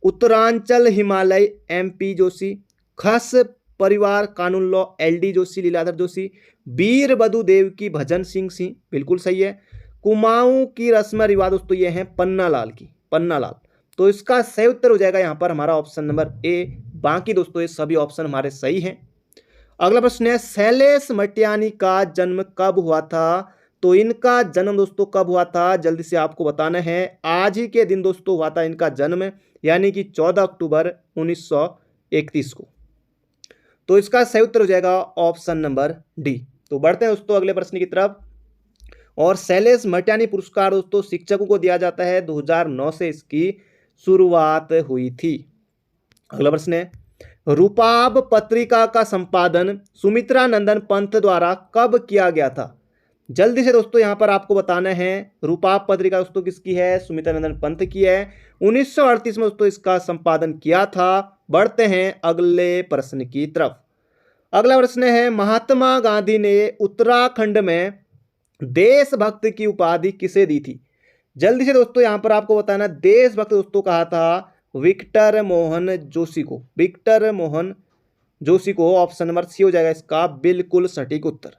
उत्तरांचल हिमालय MP जोशी, खस परिवार कानून लॉ LD जोशी लीलाधर जोशी, वीर बधु देव की भजन सिंह, बिल्कुल सही है। कुमाऊं की रस्म रिवाज दोस्तों ये हैं पन्नालाल की, पन्नालाल। तो इसका सही उत्तर हो जाएगा यहाँ पर हमारा ऑप्शन नंबर ए। बाकी दोस्तों ये सभी ऑप्शन हमारे सही हैं। अगला प्रश्न है, शैलेश मटियानी का जन्म कब हुआ था? तो इनका जन्म दोस्तों कब हुआ था? जल्दी से आपको बताना है। आज ही के दिन दोस्तों हुआ था इनका जन्म, यानी कि 14 अक्टूबर 1931 को। तो इसका सही उत्तर हो जाएगा ऑप्शन नंबर डी। तो बढ़ते हैं दोस्तों अगले प्रश्न की तरफ। और शैलेश मटियानी पुरस्कार दोस्तों शिक्षकों को दिया जाता है, 2009 से इसकी शुरुआत हुई थी। अगला प्रश्न है, रूपाब पत्रिका का संपादन सुमित्रा नंदन पंत द्वारा कब किया गया था? जल्दी से दोस्तों यहाँ पर आपको बताना है, रूपाब पत्रिका दोस्तों किसकी है? सुमित्रा नंदन पंत की है। 1938 में दोस्तों इसका संपादन किया था। बढ़ते हैं अगले प्रश्न की तरफ। अगला प्रश्न है, महात्मा गांधी ने उत्तराखंड में देशभक्त की उपाधि किसे दी थी? जल्दी से दोस्तों यहाँ पर आपको बताना, देशभक्त दोस्तों कहा था विक्टर मोहन जोशी को, विक्टर मोहन जोशी को। ऑप्शन नंबर सी हो जाएगा इसका बिल्कुल सटीक उत्तर।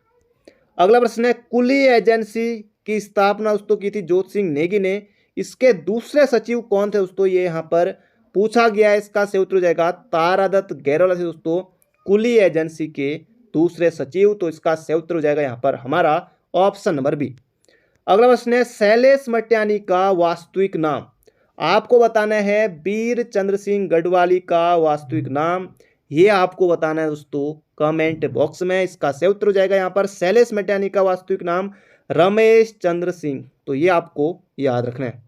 अगला प्रश्न है, कुली एजेंसी की स्थापना दोस्तों की थी जोत सिंह नेगी ने। इसके दूसरे सचिव कौन थे दोस्तों? ये यहाँ पर पूछा गया है। इसका सही उत्तर हो जाएगा तारादत्त गैरोला थे दोस्तों कुली एजेंसी के दूसरे सचिव। तो इसका सही उत्तर हो जाएगा यहाँ पर हमारा ऑप्शन नंबर बी। अगला प्रश्न है, शैलेश मटियानी का वास्तविक नाम आपको बताना है। वीर चंद्र सिंह गढ़वाली का वास्तविक नाम ये आपको बताना है दोस्तों कमेंट बॉक्स में। इसका सही उत्तर हो जाएगा यहाँ पर शैलेश मेटानी का वास्तविक नाम रमेश चंद्र सिंह। तो ये आपको याद रखना है।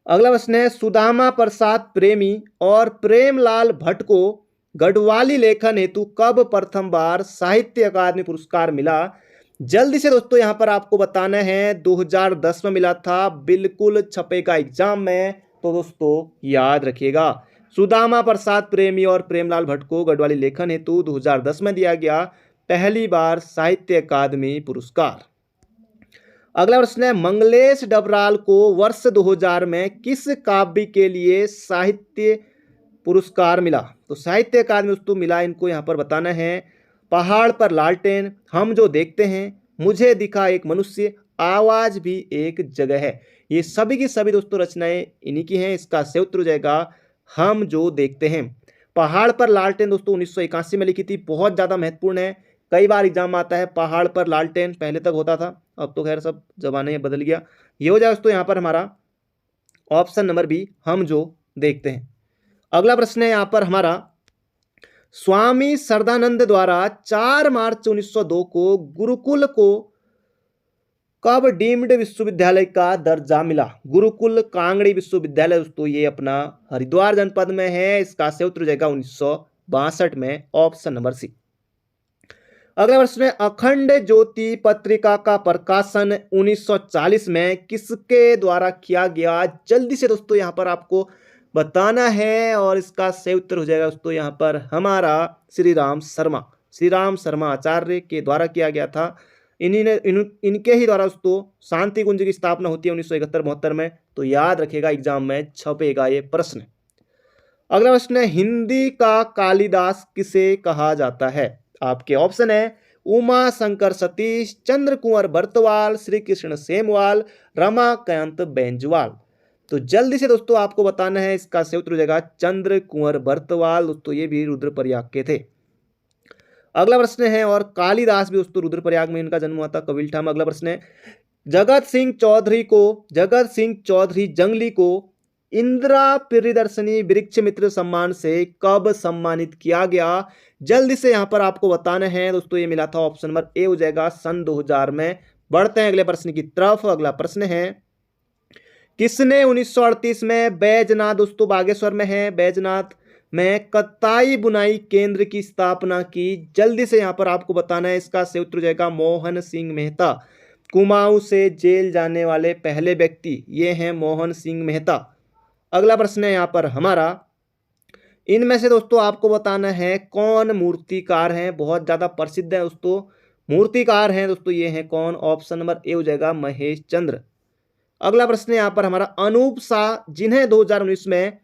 अगला प्रश्न है, सुदामा प्रसाद प्रेमी और प्रेमलाल भट्ट को गढ़वाली लेखन हेतु कब प्रथम बार साहित्य अकादमी पुरस्कार मिला? जल्दी से दोस्तों यहां पर आपको बताना है, 2010 में मिला था, बिल्कुल छपेगा एग्जाम में, तो दोस्तों याद रखिएगा। सुदामा प्रसाद प्रेमी और प्रेमलाल भट्ट को गढ़वाली लेखन हेतु 2010 में दिया गया पहली बार साहित्य अकादमी पुरस्कार। अगला प्रश्न है, मंगलेश डबराल को वर्ष 2000 में किस काव्य के लिए साहित्य पुरस्कार मिला? तो साहित्य अकादमी दोस्तों मिला, इनको यहाँ पर बताना है, पहाड़ पर लालटेन, हम जो देखते हैं, मुझे दिखा एक मनुष्य, आवाज भी एक जगह है। ये सभी की सभी दोस्तों रचनाएं इन्हीं की हैं। इसका सही उत्तर हो जाएगा हम जो देखते हैं। पहाड़ पर लालटेन दोस्तों 1981 में लिखी थी, बहुत ज़्यादा महत्वपूर्ण है, कई बार एग्जाम आता है। पहाड़ पर लालटेन पहले तक होता था, अब तो खैर सब जमाने बदल गया। ये हो जाए दोस्तों यहाँ पर हमारा ऑप्शन नंबर बी, हम जो देखते हैं। अगला प्रश्न है यहाँ पर हमारा, स्वामी श्रद्धानंद द्वारा 4 मार्च 1902 को गुरुकुल को कब डीम्ड विश्वविद्यालय का दर्जा मिला? गुरुकुल कांगड़ी विश्वविद्यालय दोस्तों ये अपना हरिद्वार जनपद में है। इसका सही उत्तर हो जाएगा 1962 में, ऑप्शन नंबर सी। अगला प्रश्न है, अखंड ज्योति पत्रिका का प्रकाशन 1940 में किसके द्वारा किया गया? जल्दी से दोस्तों यहाँ पर आपको बताना है, और इसका सही उत्तर हो जाएगा दोस्तों यहाँ पर हमारा श्री राम शर्मा आचार्य के द्वारा किया गया था। इनके ही द्वारा दोस्तों शांति कुंज की स्थापना होती है 1971-72 में। तो याद रखिएगा, एग्जाम में छपेगा ये प्रश्न। अगला प्रश्न है, हिंदी का कालिदास किसे कहा जाता है? आपके ऑप्शन है, उमा शंकर सतीश, चंद्र कुंवर बर्तवाल, श्री कृष्ण सेमवाल, रमाकांत बेंजवाल। तो जल्दी से दोस्तों आपको बताना है, इसका सही उत्तर हो जाएगा चंद्र कुंवर बर्तवाल। दोस्तों ये भी रुद्रप्रयाग के थे। अगला प्रश्न है, और कालिदास भी दोस्तों रुद्रप्रयाग में इनका जन्म हुआ था, कबीरठाम। अगला प्रश्न है, जगत सिंह चौधरी जंगली को इंदिरा प्रियदर्शनी वृक्ष मित्र सम्मान से कब सम्मानित किया गया? जल्दी से यहां पर आपको बताना है दोस्तों, ये मिला था, ऑप्शन नंबर ए हो जाएगा सन 2000 में। बढ़ते हैं अगले प्रश्न की तरफ। अगला प्रश्न है, किसने 1938 में बैजनाथ, दोस्तों बागेश्वर में है, बैजनाथ में कताई बुनाई केंद्र की स्थापना की? जल्दी से यहां पर आपको बताना है, इसका सही उत्तर हो जाएगा मोहन सिंह मेहता। कुमाऊं से जेल जाने वाले पहले व्यक्ति ये हैं मोहन सिंह मेहता। अगला प्रश्न है यहाँ पर हमारा, इनमें से दोस्तों आपको बताना है कौन मूर्तिकार हैं, बहुत ज़्यादा प्रसिद्ध है दोस्तों, मूर्तिकार हैं दोस्तों, ये हैं कौन? ऑप्शन नंबर ए हो जाएगा महेश चंद्र। अगला प्रश्न है यहाँ पर हमारा, अनूप शाह जिन्हें 2019 में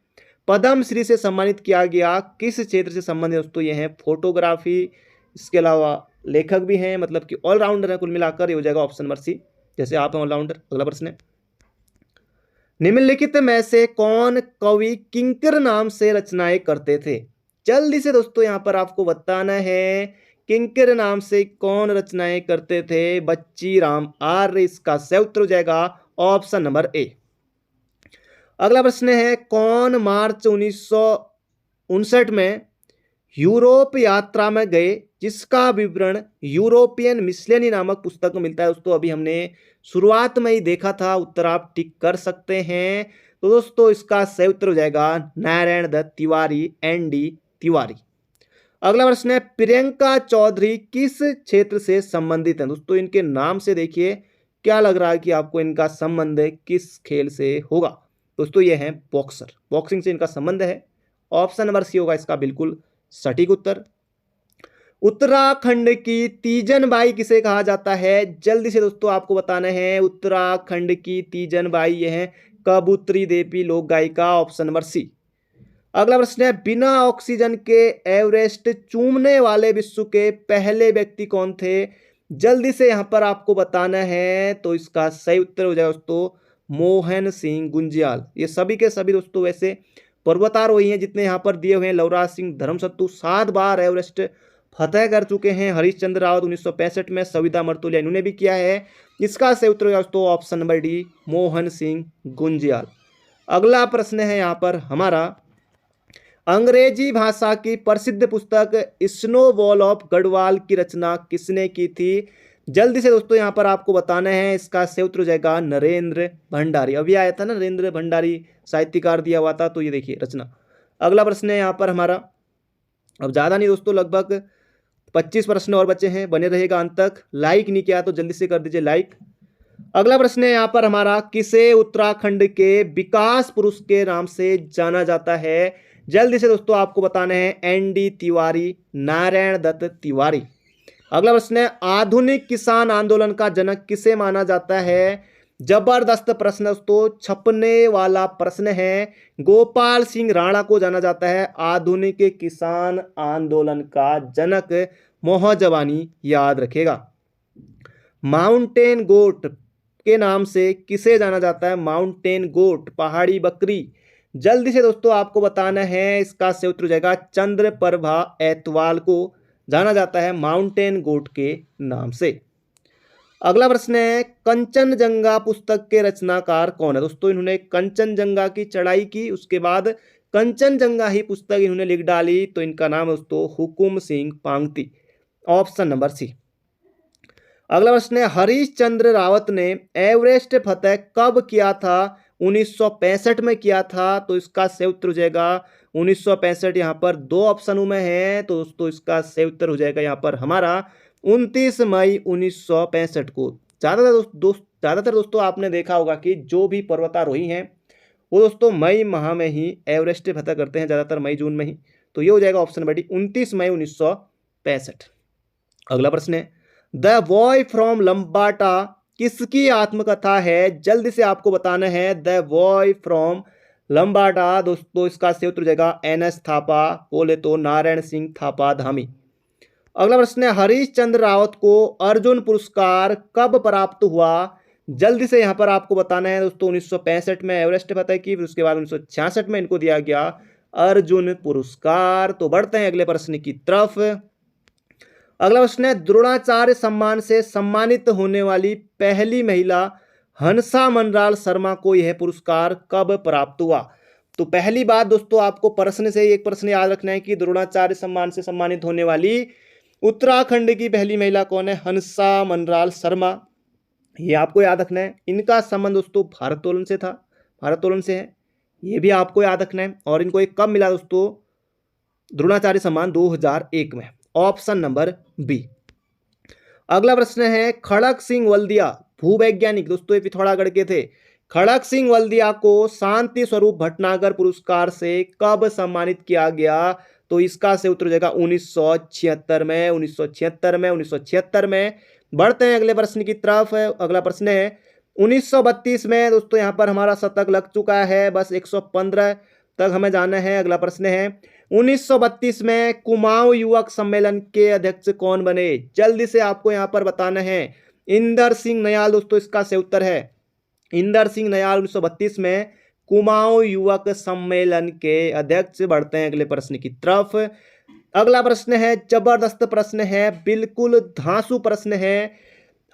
पद्म श्री से सम्मानित किया गया, किस क्षेत्र से संबंधित दोस्तों? ये हैं फोटोग्राफी, इसके अलावा लेखक भी हैं, मतलब कि ऑलराउंडर है कुल मिलाकर, ये हो जाएगा ऑप्शन नंबर सी, जैसे आप हैं ऑलराउंडर। अगला प्रश्न है, निम्नलिखित में से कौन कवि किंकर नाम से रचनाएं करते थे? जल्दी से दोस्तों यहां पर आपको बताना है, किंकर नाम से कौन रचनाएं करते थे? बच्ची राम आर्य। इसका सही उत्तर हो जाएगा ऑप्शन नंबर ए। अगला प्रश्न है, कौन मार्च 1959 में यूरोप यात्रा में गए, जिसका विवरण यूरोपियन मिसलेनी नामक पुस्तक में मिलता है? दोस्तों अभी हमने शुरुआत में ही देखा था, उत्तर आप टिक कर सकते हैं। तो दोस्तों इसका सही उत्तर हो जाएगा नारायण दत्त तिवारी, ND तिवारी। अगला प्रश्न है, प्रियंका चौधरी किस क्षेत्र से संबंधित हैं? दोस्तों इनके नाम से देखिए क्या लग रहा है कि आपको इनका संबंध किस खेल से होगा? दोस्तों ये हैं बॉक्सर, बॉक्सिंग से इनका संबंध है। ऑप्शन नंबर सी होगा इसका बिल्कुल सटीक उत्तर। उत्तराखंड की तीजन बाई किसे कहा जाता है? जल्दी से दोस्तों आपको बताना है, उत्तराखंड की तीजन बाई ये है कबूतरी देवी लोक गायिका, ऑप्शन नंबर सी। अगला प्रश्न है, बिना ऑक्सीजन के एवरेस्ट चूमने वाले विश्व के पहले व्यक्ति कौन थे? जल्दी से यहां पर आपको बताना है, तो इसका सही उत्तर हो जाएगा दोस्तों मोहन सिंह गुंजियाल। ये सभी के सभी दोस्तों वैसे पर्वतारोही हैं जितने यहाँ पर दिए हुए हैं। लवराज सिंह धर्मसत्तू 7 बार एवरेस्ट फतेह कर चुके हैं। हरीशचंद्र रावत 1965 में, सविता मर्तुलिया इन्होंने भी किया है। इसका सही उत्तर होगा दोस्तों option number D Mohan Singh Gunjiyal. अगला प्रश्न है यहाँ पर हमारा, अंग्रेजी भाषा की प्रसिद्ध पुस्तक स्नोबॉल ऑफ गढ़वाल की रचना किसने की थी? जल्दी से दोस्तों यहाँ पर आपको बताना है, इसका सही उत्तर हो जाएगा नरेंद्र भंडारी। अभी आया था ना नरेंद्र भंडारी साहित्यकार दिया हुआ था, तो ये देखिए रचना। अगला प्रश्न है यहाँ पर हमारा, अब ज़्यादा नहीं दोस्तों, लगभग 25 प्रश्न और बचे हैं, बने रहेगा अंत तक। लाइक नहीं किया तो जल्दी से कर दीजिए लाइक। अगला प्रश्न है यहाँ पर हमारा, किसे उत्तराखंड के विकास पुरुष के नाम से जाना जाता है? जल्दी से दोस्तों आपको बताना है, एनडी तिवारी, नारायण दत्त तिवारी। अगला प्रश्न है, आधुनिक किसान आंदोलन का जनक किसे माना जाता है? जबरदस्त प्रश्न दोस्तों, छपने वाला प्रश्न है। गोपाल सिंह राणा को जाना जाता है आधुनिक किसान आंदोलन का जनक। मोहजवानी याद रखेगा। माउंटेन गोट के नाम से किसे जाना जाता है? माउंटेन गोट, पहाड़ी बकरी। जल्दी से दोस्तों आपको बताना है, इसका सही उत्तर हो जाएगा चंद्रप्रभा एतवाल को जाना जाता है माउंटेन गोट के नाम से। अगला प्रश्न है, कंचनजंगा पुस्तक के रचनाकार कौन है? दोस्तों इन्होंने कंचनजंगा की चढ़ाई की, उसके बाद कंचनजंगा ही पुस्तक इन्होंने लिख डाली, तो इनका नाम दोस्तों Hukum Singh Pangti, option number C. अगला प्रश्न है, हरीश चंद्र रावत ने एवरेस्ट फतेह कब किया था? 1965 में किया था, तो इसका सही उत्तर हो जाएगा 1965। यहाँ पर दो ऑप्शनों में है, तो दोस्तों इसका सही उत्तर हो जाएगा यहाँ पर हमारा 29 मई 1965 को। ज़्यादातर दोस्तों आपने देखा होगा कि जो भी पर्वतारोही हैं वो दोस्तों मई माह में ही एवरेस्ट फतेह करते हैं, ज़्यादातर मई जून में ही। तो ये हो जाएगा ऑप्शन नंबर डी, 29 मई 1965। अगला प्रश्न है, द बॉय फ्रॉम लंबाटा किसकी आत्मकथा है? जल्दी से आपको बताना है, द बॉय फ्रॉम लंबाटा। दोस्तों इसका सही उत्तर हो जाएगा एनएस थापा, बोले तो नारायण सिंह थापा धामी। अगला प्रश्न है, हरीश चंद्र रावत को अर्जुन पुरस्कार कब प्राप्त हुआ? जल्दी से यहाँ पर आपको बताना है दोस्तों, 1965 में एवरेस्ट फतेह की, फिर उसके बाद 1966 में इनको दिया गया अर्जुन पुरस्कार। तो बढ़ते हैं अगले प्रश्न की तरफ। अगला प्रश्न है, द्रोणाचार्य सम्मान से सम्मानित होने वाली पहली महिला हंसा मनराल शर्मा को यह पुरस्कार कब प्राप्त हुआ? तो पहली बात दोस्तों आपको प्रश्न से एक प्रश्न याद रखना है कि द्रोणाचार्य सम्मान से सम्मानित होने वाली उत्तराखंड की पहली महिला कौन है? हंसा मनराल शर्मा, ये आपको याद रखना है। इनका संबंध दोस्तों भारोत्तोलन से था, भारोत्तोलन से है, ये भी आपको याद रखना है। और इनको एक कब मिला दोस्तों? द्रोणाचार्य सम्मान 2001 में, ऑप्शन नंबर बी। अगला प्रश्न है, खड़क सिंह वल्दिया भूवैज्ञानिक, दोस्तों ये पिथौरागढ़ के थे, खड़क सिंह वल्दिया को शांति स्वरूप भटनागर पुरस्कार से कब सम्मानित किया गया? तो इसका से उत्तर हो जाएगा 1976 में, 1976 में। बढ़ते हैं अगले प्रश्न की तरफ। अगला प्रश्न है, 1932 में दोस्तों यहाँ पर हमारा शतक लग चुका है, बस 115 तक हमें जाना है। अगला प्रश्न है, 1932 में कुमाऊं युवक सम्मेलन के अध्यक्ष कौन बने? जल्दी से आपको यहाँ पर बताना है, इंदर सिंह नयाल। दोस्तों इसका सही उत्तर है इंदर सिंह नयाल 1932 में कुमाऊं युवक सम्मेलन के अध्यक्ष। बढ़ते हैं अगले प्रश्न की तरफ। अगला प्रश्न है, जबरदस्त प्रश्न है, बिल्कुल धांसू प्रश्न है।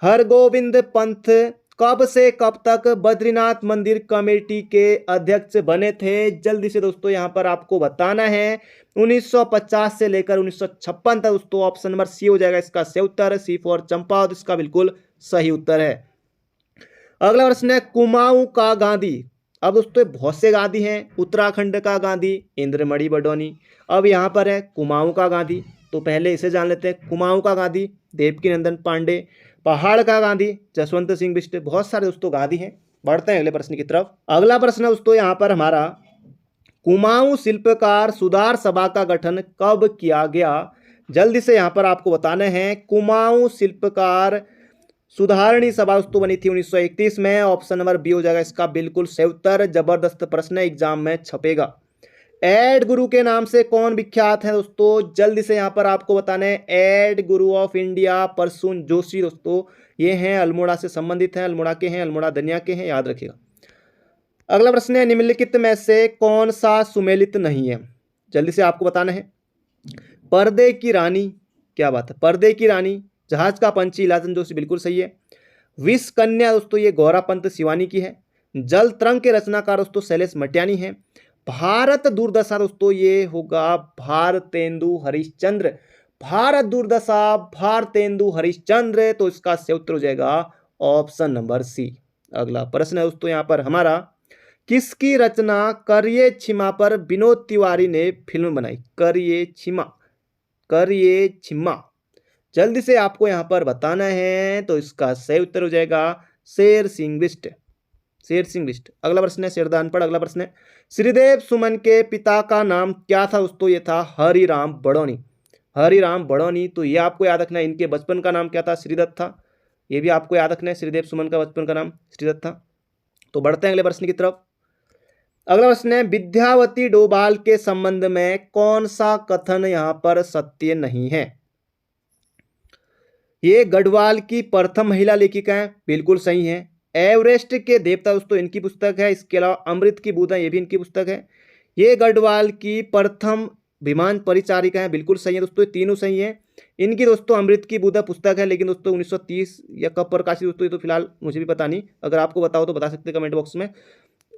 हरगोविंद पंत कब से कब तक बद्रीनाथ मंदिर कमेटी के अध्यक्ष बने थे? जल्दी से दोस्तों यहाँ पर आपको बताना है, 1950 से लेकर 1956 तक। दोस्तों ऑप्शन नंबर सी हो जाएगा इसका सही उत्तर, सी फॉर चंपावत इसका बिल्कुल सही उत्तर है। अगला प्रश्न है, कुमाऊं का गांधी। अब दोस्तों बहुत से गांधी हैं, उत्तराखंड का गांधी इंद्रमणि बडोनी, अब यहाँ पर है कुमाऊं का गांधी, तो पहले इसे जान लेते हैं। कुमाऊं का गांधी देवकीनंदन पांडे, पहाड़ का गांधी जसवंत सिंह बिष्ट, बहुत सारे दोस्तों गांधी हैं। बढ़ते हैं अगले प्रश्न की तरफ। अगला प्रश्न दोस्तों यहाँ पर हमारा, कुमाऊं शिल्पकार सुधार सभा का गठन कब किया गया? जल्दी से यहाँ पर आपको बताने हैं, कुमाऊं शिल्पकार सुधारणी सभा दोस्तों बनी थी 1931 में, ऑप्शन नंबर बी हो जाएगा इसका बिल्कुल सही उत्तर। जबरदस्त प्रश्न एग्जाम में छपेगा। एड गुरु के नाम से कौन विख्यात है दोस्तों? जल्दी से यहाँ पर आपको बताने हैं, add Guru of India Prasoon Joshi. दोस्तों ये हैं अल्मोड़ा से संबंधित हैं, अल्मोड़ा के हैं, अल्मोड़ा दनिया के हैं, याद रखिएगा। अगला प्रश्न है, निम्नलिखित में से कौन सा सुमेलित नहीं है? जल्दी से आपको बताना है। पर्दे की रानी, क्या बात है, पर्दे की रानी, जहाज का पंछी लाजन जोशी, बिल्कुल सही है। विष कन्या दोस्तों ये गौरा पंत सिवानी की है। जल तरंग के रचनाकार दोस्तों शैलेश मटियानी है। भारत दुर्दशा दोस्तों ये होगा भारतेंदु हरिश्चंद्र। भारत दुर्दशा भारतेंदु हरिश्चंद्र, तो इसका सही उत्तर हो जाएगा ऑप्शन नंबर सी। अगला प्रश्न है दोस्तों यहाँ पर हमारा, किसकी रचना करिए छिमा पर विनोद तिवारी ने फिल्म बनाई? करिए छिमा, करिए छिमा, जल्दी से आपको यहाँ पर बताना है, तो इसका सही उत्तर हो जाएगा शेर सिंह बिष्ट। शेर सिंह बिष्ट। अगला प्रश्न है शेरदान पर। अगला प्रश्न है, श्रीदेव सुमन के पिता का नाम क्या था दोस्तों? ये था हरिराम बड़ौनी। हरिराम बड़ौनी, तो ये आपको याद रखना है। इनके बचपन का नाम क्या था? श्रीदत्त था। ये भी आपको याद रखना है, श्रीदेव सुमन का बचपन का नाम श्रीदत्त था। तो बढ़ते हैं अगले प्रश्न की तरफ। अगला प्रश्न है, विद्यावती डोभाल के संबंध में कौन सा कथन यहां पर सत्य नहीं है? ये गढ़वाल की प्रथम महिला लेखिका है, बिल्कुल सही है। एवरेस्ट के देवता दोस्तों इनकी पुस्तक है। इसके अलावा अमृत की बूंदें, ये भी इनकी पुस्तक है। ये गढ़वाल की प्रथम विमान परिचारिका है, बिल्कुल सही है दोस्तों, तीनों सही है। इनकी दोस्तों अमृत की बूंदें पुस्तक है, लेकिन दोस्तों 1930 या कब प्रकाशित दोस्तों, ये तो फिलहाल मुझे भी पता नहीं। अगर आपको बताओ तो बता सकते हैं कमेंट बॉक्स में।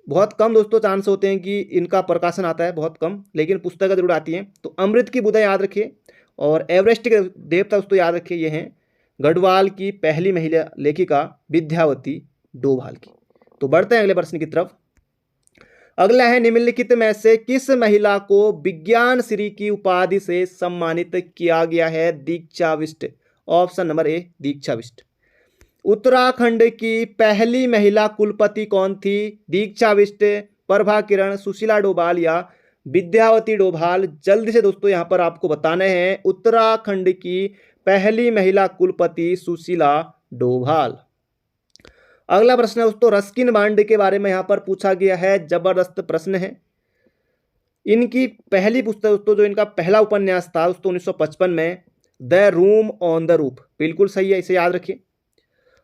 बहुत कम दोस्तों चांस होते हैं कि इनका प्रकाशन आता है, बहुत कम, लेकिन पुस्तकें जरूर आती हैं। तो अमृत की बूंदें याद रखिए, और एवरेस्ट के देवता दोस्तों याद रखिए, ये हैं गढ़वाल की पहली महिला लेखिका विद्यावती डोभाल की। तो बढ़ते हैं अगले प्रश्न की तरफ। अगला है, निम्नलिखित में से किस महिला को विज्ञान श्री की उपाधि से सम्मानित किया गया है? दीक्षा बिष्ट। ऑप्शन नंबर ए दीक्षा बिष्ट। उत्तराखंड की पहली महिला कुलपति कौन थी? दीक्षा बिष्ट, प्रभा किरण, सुशीला डोभाल या विद्यावती डोभाल? जल्दी से दोस्तों यहां पर आपको बताने हैं। उत्तराखंड की पहली महिला कुलपति सुशीला डोभाल। अगला प्रश्न है दोस्तों, रस्किन बॉन्ड के बारे में यहां पर पूछा गया है, जबरदस्त प्रश्न है। इनकी पहली पुस्तक दोस्तों, जो इनका पहला उपन्यास था दोस्तों 1955 में, the room on the roof, बिल्कुल सही है, इसे याद रखिए।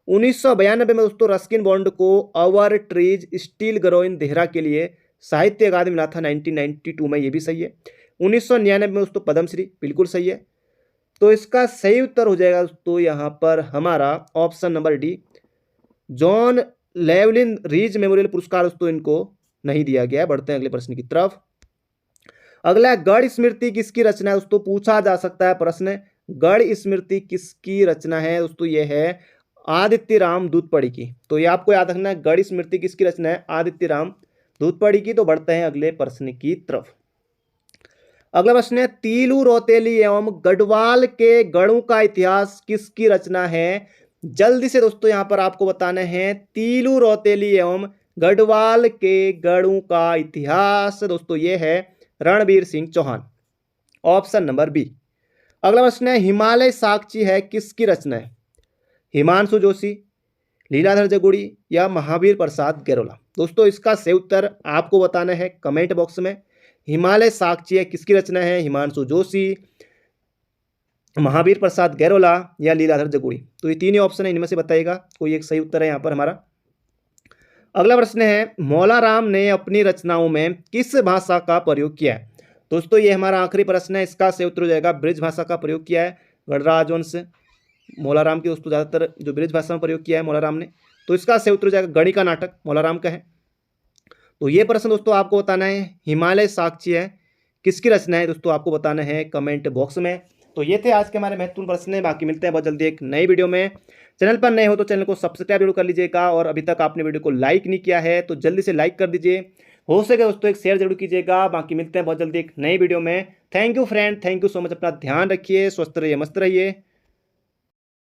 1992 में दोस्तों रस्किन बॉन्ड को our trees still grow in Dehra के लिए साहित्य अकादमी मिला था 1992 में, ये भी सही है। 1999 में दोस्तों पद्मश्री, बिल्कुल सही है। तो इसका सही उत्तर हो जाएगा दोस्तों यहाँ पर हमारा option number D, John Llewellyn Rhys memorial पुरस्कार दोस्तों इनको नहीं दिया गया है। बढ़ते हैं अगले प्रश्न की तरफ। अगला, गढ़ स्मृति किसकी रचना है दोस्तों? पूछा जा सकता है प्रश्न, गढ़ स्मृति किसकी रचना है दोस्तों? ये है आदित्य राम दूधपड़ी की। तो ये आपको याद रखना है, गढ़ स्मृति किसकी रचना है? आदित्य राम दूधपड़ी की। तो बढ़ते हैं अगले प्रश्न की तरफ। अगला प्रश्न है, तीलू रौतेली एवं गढ़वाल के गढ़ों का इतिहास किसकी रचना है? जल्दी से दोस्तों यहां पर आपको बताना है, तीलू रौतेली एवं गढ़वाल के गढ़ों का इतिहास दोस्तों ये है Ranbir Singh Chauhan. Option number B. अगला प्रश्न है, हिमालय साक्षी है किसकी रचना है? हिमांशु जोशी, लीलाधर जगुड़ी या महावीर प्रसाद गैरोला? दोस्तों इसका सही उत्तर आपको बताना है कमेंट बॉक्स में। हिमालय साक्षी है किसकी रचना है? हिमांशु जोशी, महावीर प्रसाद गैरोला या लीलाधर जगुड़ी? तो ये तीन ही ऑप्शन है, इनमें से बताइएगा कोई एक सही उत्तर है यहाँ पर हमारा। अगला प्रश्न है, मौला राम ने अपनी रचनाओं में किस भाषा का प्रयोग किया है? दोस्तों ये हमारा आखिरी प्रश्न है, इसका सही उत्तर हो जाएगा ब्रिज भाषा का प्रयोग किया है। गणराज वंश मौला राम की दोस्तों ज़्यादातर जो ब्रिज भाषा में प्रयोग किया है मौला राम ने, तो इसका सही उत्तर हो जाएगा गणी का नाटक मौला राम का है। तो ये प्रश्न दोस्तों आपको बताना है, हिमालय साक्षी है किसकी रचना है दोस्तों, आपको बताना है कमेंट बॉक्स में। तो ये थे आज के हमारे महत्वपूर्ण प्रश्न, बाकी मिलते हैं बहुत जल्दी एक नई वीडियो में। चैनल पर नए हो तो चैनल को सब्सक्राइब जरूर कर लीजिएगा, और अभी तक आपने वीडियो को लाइक नहीं किया है तो जल्दी से लाइक कर दीजिए, हो सके दोस्तों एक शेयर जरूर कीजिएगा। बाकी मिलते हैं बहुत जल्दी एक नई वीडियो में। Thank you friend, thank you so much. अपना ध्यान रखिए, स्वस्थ रहिए, मस्त रहिए।